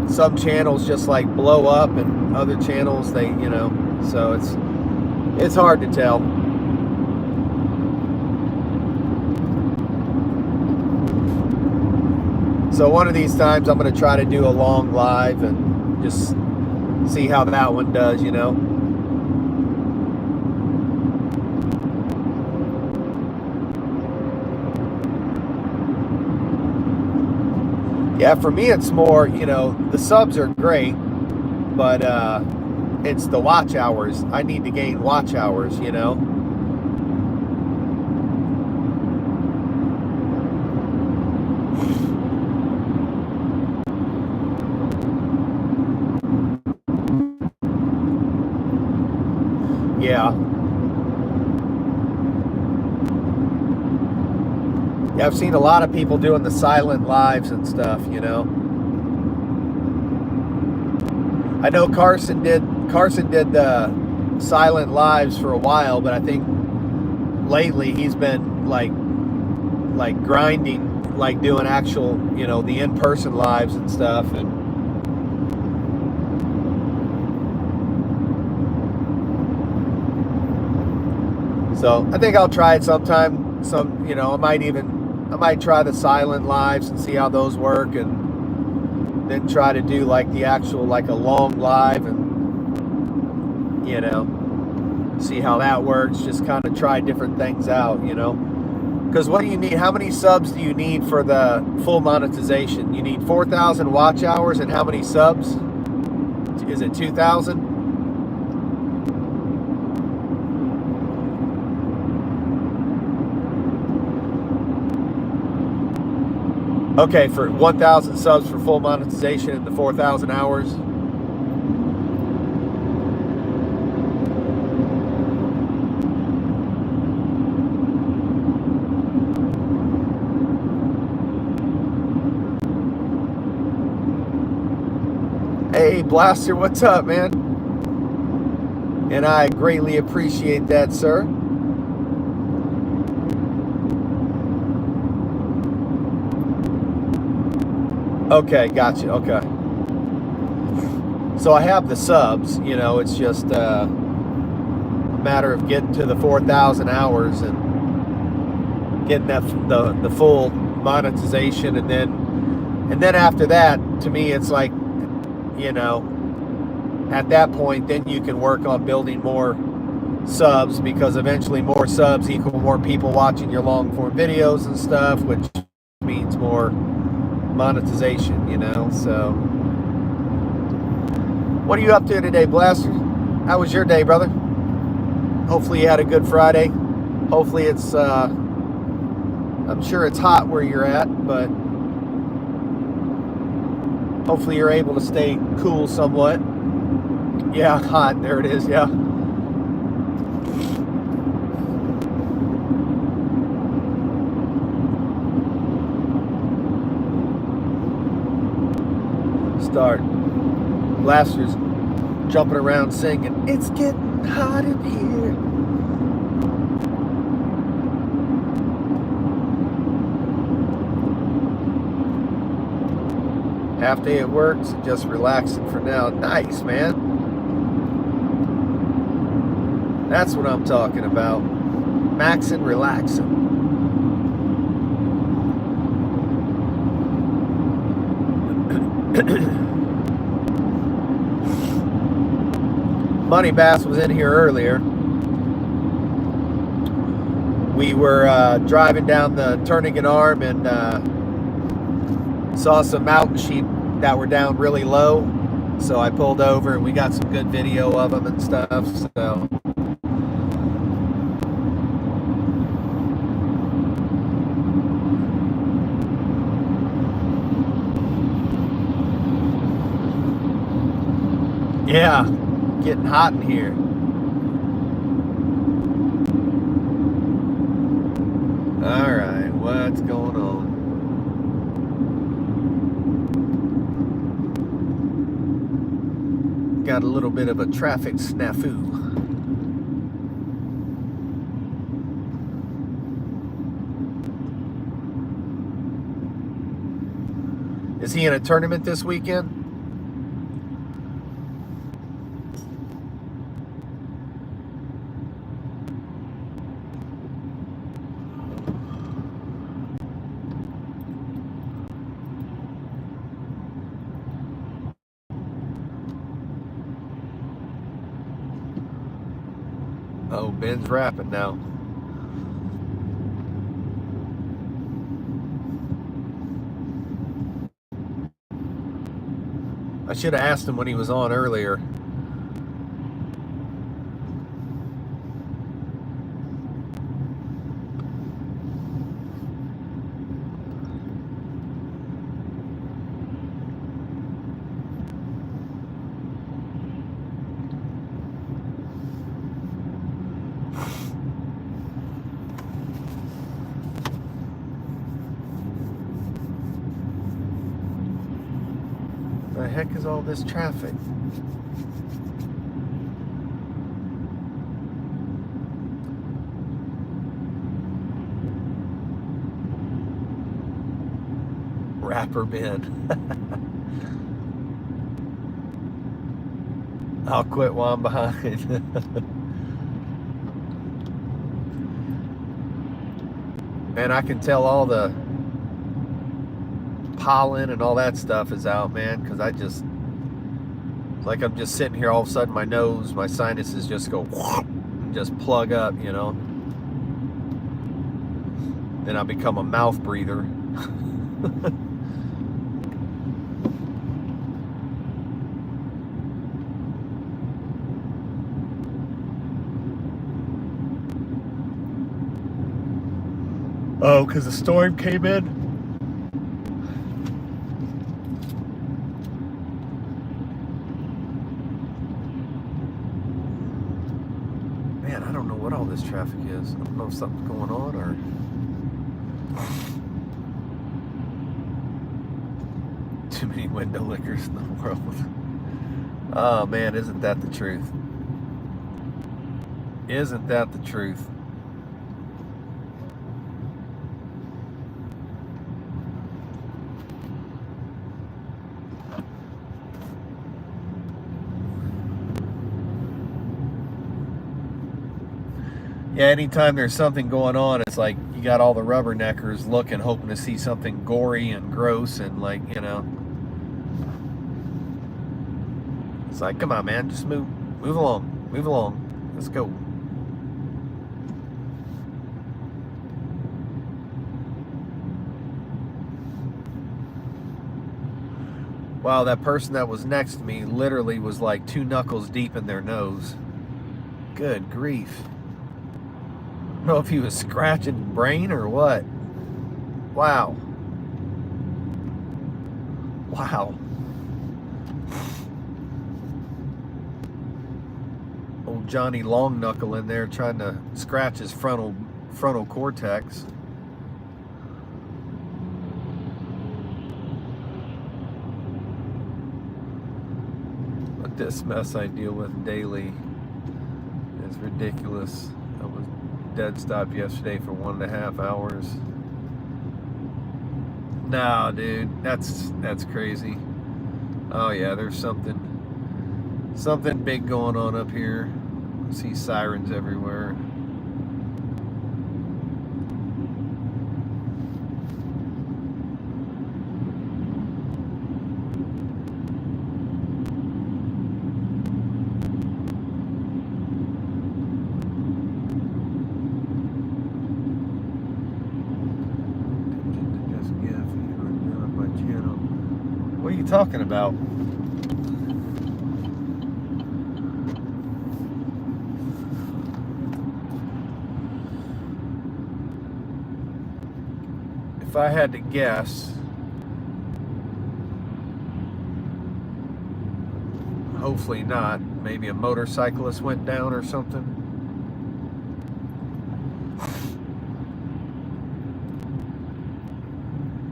some channels just like blow up and other channels they, you know, so it's hard to tell. So one of these times I'm going to try to do a long live and just see how that one does, you know. Yeah, for me it's more, you know, the subs are great, but it's the watch hours. I need to gain watch hours, you know. Yeah. Yeah, I've seen a lot of people doing the silent lives and stuff, you know. I know Carson did the silent lives for a while, but I think lately he's been like grinding, like doing actual, you know, the in-person lives and stuff. And so I think I'll try it sometime. You know, I might try the silent lives and see how those work, and then try to do like the actual, like a long live, and, you know, see how that works. Just kind of try different things out, you know. Because what do you need? How many subs do you need for the full monetization? You need 4,000 watch hours, and how many subs? Is it 2,000? Okay, for 1,000 subs for full monetization and the 4,000 hours. Hey, Blaster, what's up, man? And I greatly appreciate that, sir. Okay, gotcha. Okay. So I have the subs, you know, it's just a matter of getting to the 4,000 hours and getting that the full monetization, and then after that, to me, it's like, you know, at that point, then you can work on building more subs, because eventually more subs equal more people watching your long form videos and stuff, which means more monetization, you know. So what are you up to today, Blaster? How was your day, brother? Hopefully you had a good Friday. Hopefully it's I'm sure it's hot where you're at, but hopefully you're able to stay cool somewhat. Yeah, hot. There it is. Yeah. Start. Blaster's jumping around singing, "It's getting hot in here." Half day at work, so just relaxing for now. Nice, man. That's what I'm talking about. Maxing, relaxing. Money Bass was in here earlier. We were driving down the Turnagain Arm and saw some mountain sheep that were down really low. So I pulled over and we got some good video of them and stuff. So yeah, getting hot in here. All right, what's going on? Got a little bit of a traffic snafu. Is he in a tournament this weekend? Oh, Ben's rapping now. I should have asked him when he was on earlier. heck is all this traffic? Rapper Ben. I'll quit while I'm behind. Man, I can tell all the pollen and all that stuff is out, man, because it's like I'm just sitting here, all of a sudden my nose, my sinuses just go and just plug up, you know. Then I become a mouth breather. Oh, because the storm came in? Man, I don't know what all this traffic is. I don't know if something's going on or... Too many window lickers in the world. Oh, man, isn't that the truth? Isn't that the truth? Yeah, anytime there's something going on, it's like you got all the rubberneckers looking, hoping to see something gory and gross and like, you know. It's like, come on, man, just move along, let's go. Wow, that person that was next to me literally was like 2 knuckles deep in their nose. Good grief. I don't know if he was scratching brain or what. Wow. Wow. Old Johnny Long Knuckle in there trying to scratch his frontal cortex. But this mess I deal with daily is ridiculous. I was dead stopped yesterday for 1.5 hours. No, dude, that's crazy. Oh yeah, there's something big going on up here. I see sirens everywhere. What are you talking about? If I had to guess, hopefully not, maybe a motorcyclist went down or something.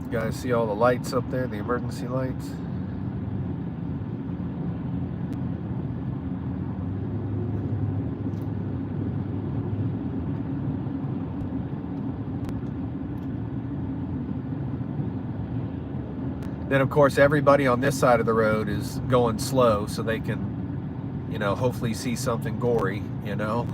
You guys see all the lights up there, the emergency lights? Then, of course, everybody on this side of the road is going slow so they can, you know, hopefully see something gory, you know.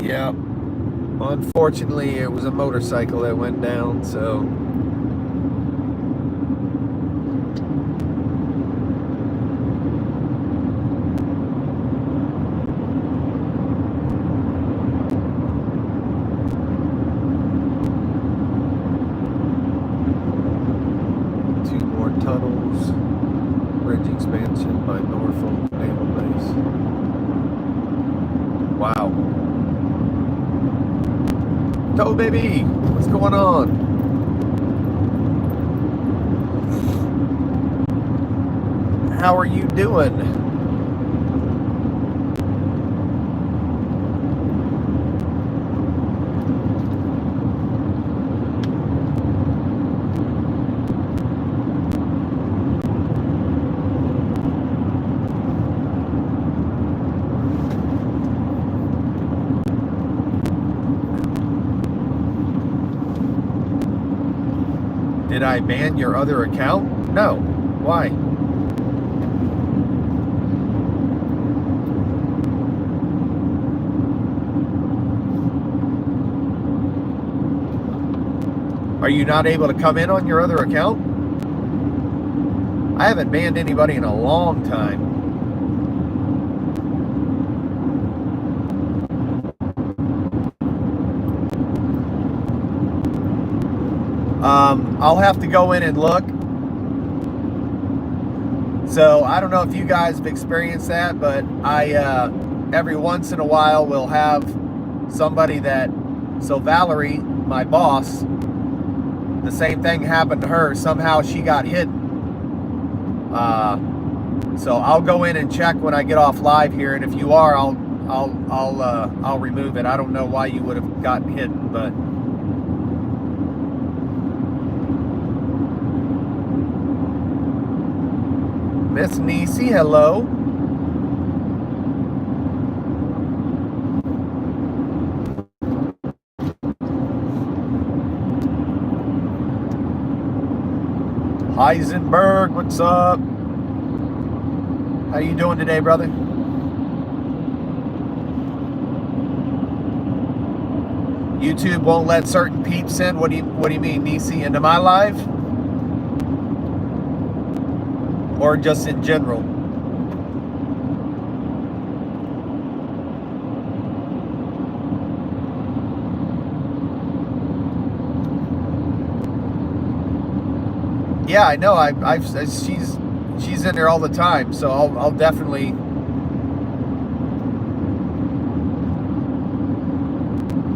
Yeah, unfortunately it was a motorcycle that went down, so two more tunnels. Toe baby, what's going on? How are you doing? Did I ban your other account? No. Why? Are you not able to come in on your other account? I haven't banned anybody in a long time. I'll have to go in and look. So I don't know if you guys have experienced that, but I every once in a while will have somebody that, so Valerie, my boss, the same thing happened to her. Somehow she got hidden. So I'll go in and check when I get off live here, and if you are, I'll remove it. I don't know why you would have gotten hidden, but Miss Nisi, hello. Heisenberg, what's up? How you doing today, brother? YouTube won't let certain peeps in. What do you mean, Nisi? Into my live? Or just in general? Yeah, I know. She's in there all the time, so I'll definitely.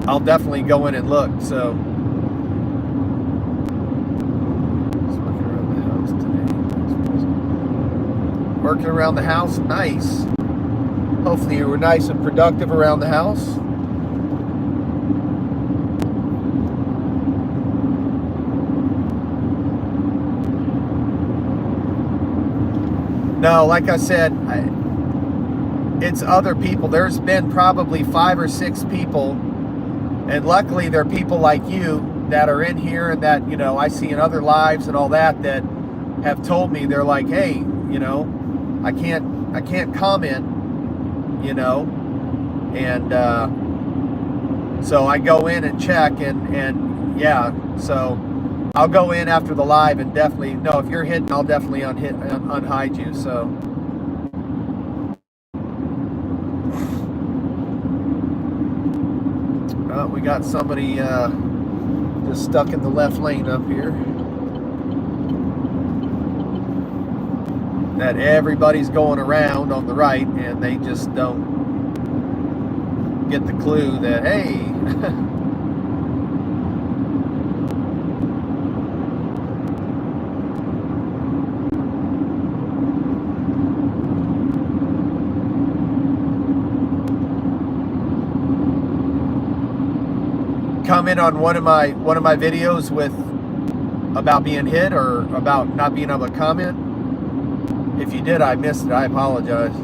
I'll definitely go in and look. So. Working around the house, nice. Hopefully you were nice and productive around the house. No, like I said, it's other people. There's been probably 5 or 6 people, and luckily there are people like you that are in here and that, you know, I see in other lives and all that have told me, they're like, hey, you know, I can't comment, you know, and so I go in and check and yeah, so I'll go in after the live and definitely, no, if you're hidden, I'll definitely unhide you, so. We got somebody just stuck in the left lane up here. That everybody's going around on the right, and they just don't get the clue that, hey, comment on one of my videos with about being hit or about not being able to comment. If you did, I missed it. I apologize.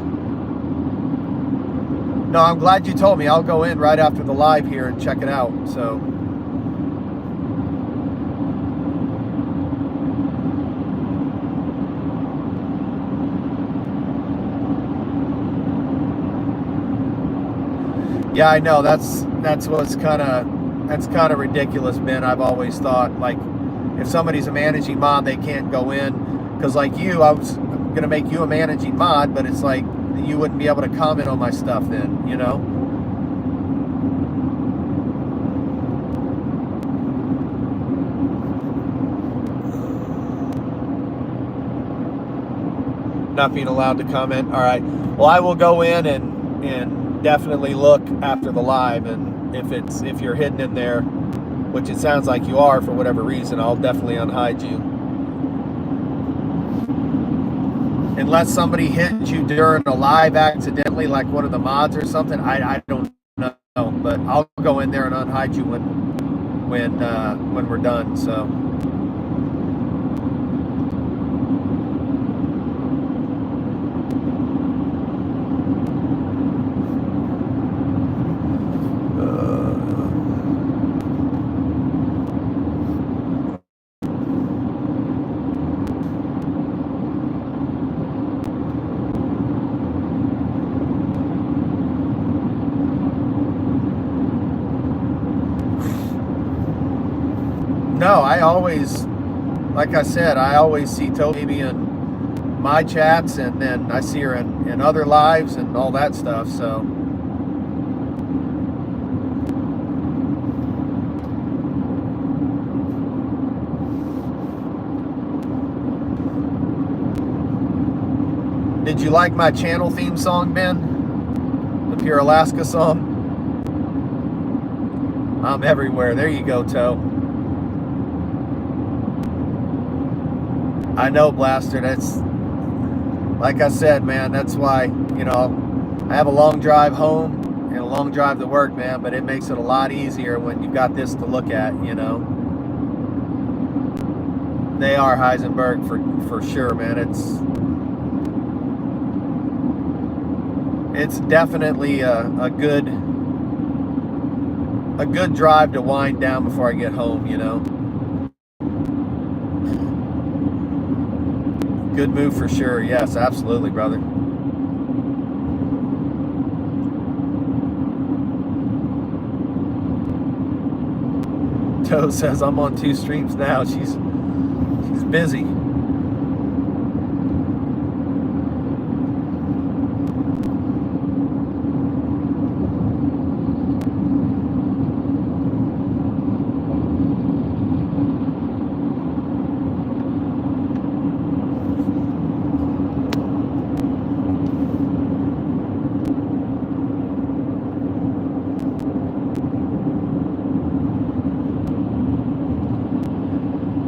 No, I'm glad you told me. I'll go in right after the live here and check it out. So. Yeah, I know. That's kind of ridiculous, Ben. I've always thought, like, if somebody's a managing mod, they can't go in. Because like you, I was going to make you a managing mod, but it's like you wouldn't be able to comment on my stuff then, you know? Not being allowed to comment. All right. Well, I will go in and definitely look after the live, and if you're hidden in there, which it sounds like you are for whatever reason, I'll definitely unhide you. Unless somebody hit you during a live accidentally, like one of the mods or something, I don't know. But I'll go in there and unhide you when we're done. So. No, I always, like I said, I always see Toby in my chats, and then I see her in other lives and all that stuff, so. Did you like my channel theme song, Ben? The Pure Alaska song? I'm everywhere. There you go, Toe. I know, Blaster. That's, like I said, man, that's why, you know, I have a long drive home and a long drive to work, man, but it makes it a lot easier when you've got this to look at, you know. They are Heisenberg for sure, man. It's definitely a good drive to wind down before I get home, you know. Good move for sure. Yes, absolutely, brother. Toe says I'm on 2 streams now. She's busy.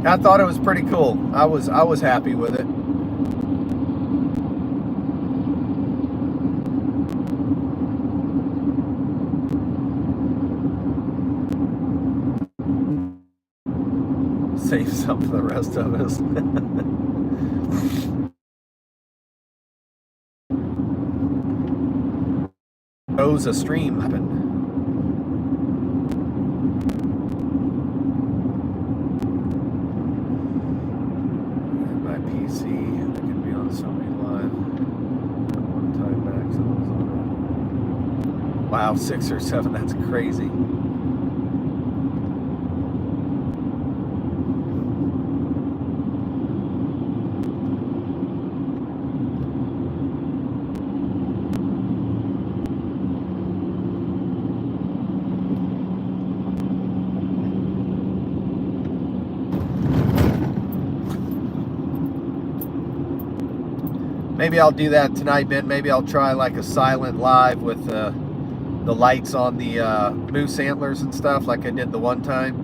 I thought it was pretty cool. I was happy with it. Save some for the rest of us. A stream happened. PC, I can be on somebody live. One time back, someone's on it. Wow, 6 or 7, that's crazy. Maybe I'll do that tonight, Ben. Maybe I'll try like a silent live with the lights on the moose antlers and stuff like I did the one time.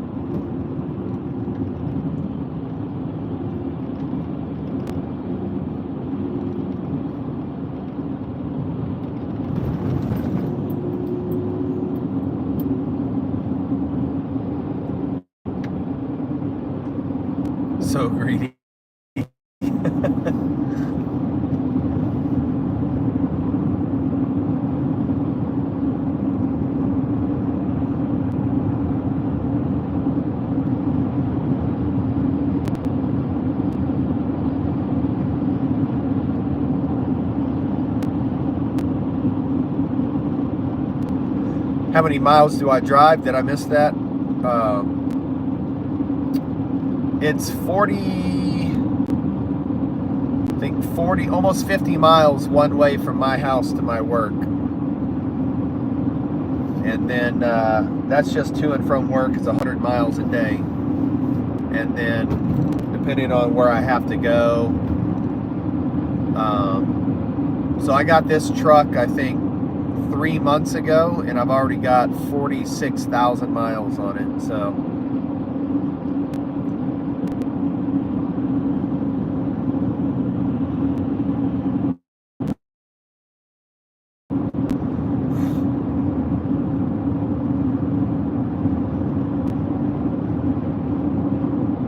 So greedy. How many miles do I drive? Did I miss that? It's 40, I think 40, almost 50 miles one way from my house to my work. And then that's just to and from work. It's 100 miles a day. And then depending on where I have to go. So I got this truck, I think, 3 months ago, and I've already got 46,000 miles on it. So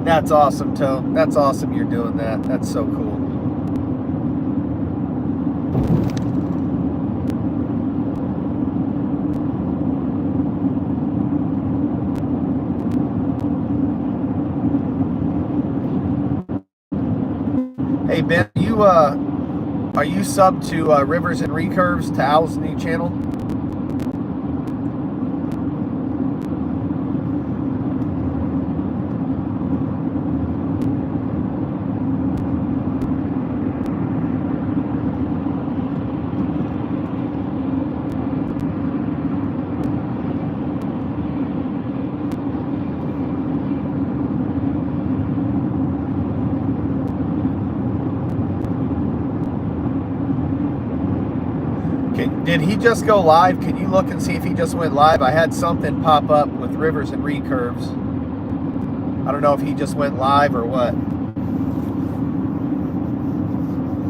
that's awesome, Toe. That's awesome you're doing that. That's so cool. Hey Ben, are you subbed to Rivers and Recurves, to Al's new channel? Did he just go live? Can you look and see if he just went live? I had something pop up with Rivers and Recurves. I don't know if he just went live or what.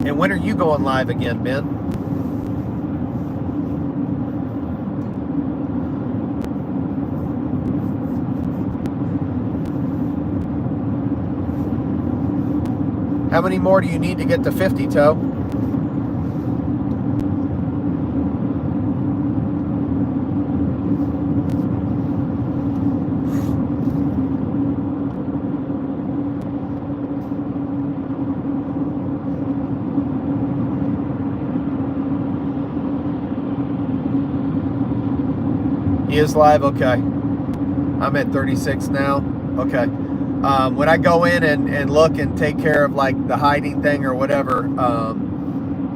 And when are you going live again, Ben? How many more do you need to get to 50, Toe? He is live? Okay. I'm at 36 now. Okay. When I go in and look and take care of like the hiding thing or whatever,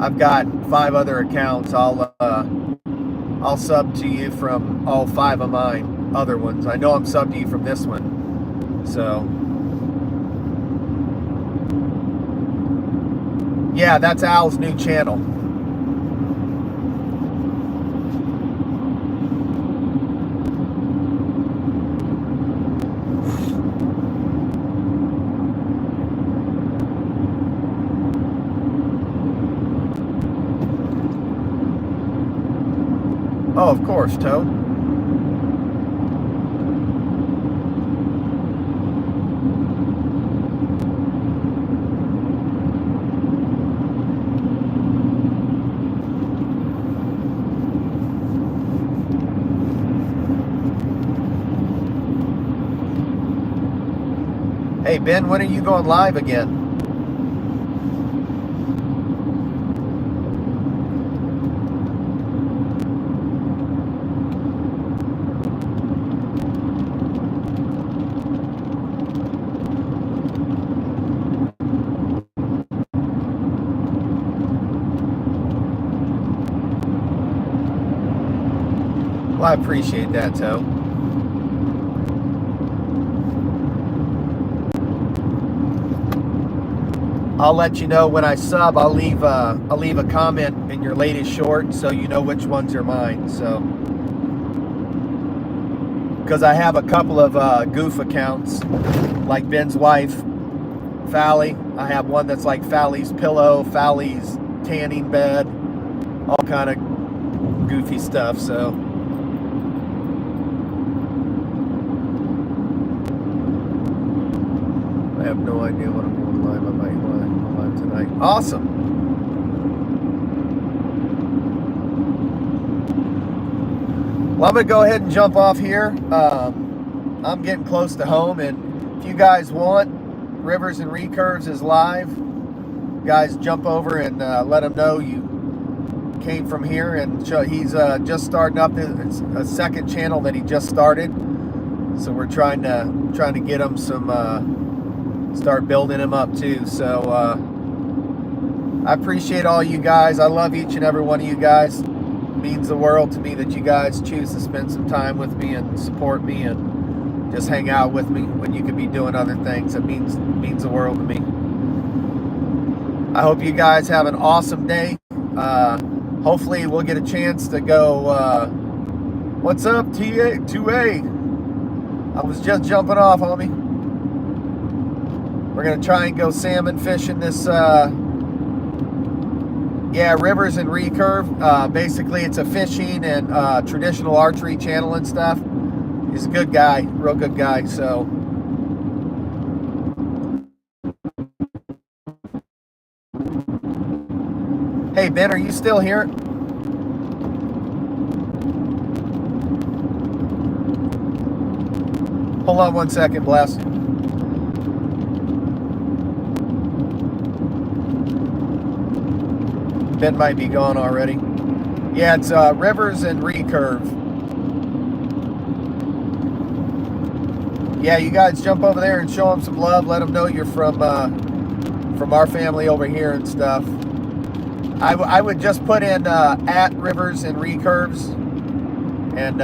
I've got 5 other accounts. I'll sub to you from all 5 of mine, other ones. I know I'm subbed to you from this one. So yeah, that's Al's new channel. Oh, of course, Toe. Hey, Ben, when are you going live again? Well, I appreciate that, Toe. I'll let you know when I sub. I'll leave a comment in your latest short so you know which ones are mine. So, because I have a couple of goof accounts, like Ben's wife, Fally. I have one that's like Fally's pillow, Fally's tanning bed, all kind of goofy stuff. So. I have no idea what I'm going live. I might go live tonight. Awesome. Well, I'm going to go ahead and jump off here. I'm getting close to home, and if you guys want, Rivers and Recurves is live. Guys, jump over and let him know you came from here, and he's just starting up a second channel that he just started. So we're trying to get him some. Start building him up too. So I appreciate all you guys. I love each and every one of you guys. It means the world to me that you guys choose to spend some time with me and support me and just hang out with me when you could be doing other things. It means the world to me. I hope you guys have an awesome day. hopefully we'll get a chance to go. What's up, TA 2A? I was just jumping off, homie. We're gonna try and go salmon fishing this. Yeah, Rivers and Recurve. Basically, it's a fishing and traditional archery channel and stuff. He's a good guy, real good guy. So, hey Ben, are you still here? Hold on 1 second, Bless. Ben might be gone already. Yeah, it's Rivers and Recurve. Yeah, you guys jump over there and show them some love. Let them know you're from our family over here and stuff. I would just put in at Rivers and Recurves, and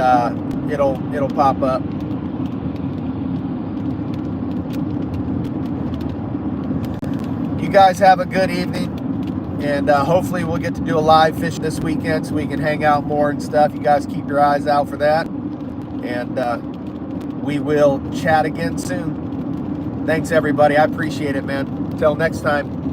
it'll pop up. You guys have a good evening. And hopefully we'll get to do a live fish this weekend so we can hang out more and stuff. You guys keep your eyes out for that. And we will chat again soon. Thanks, everybody. I appreciate it, man. Until next time.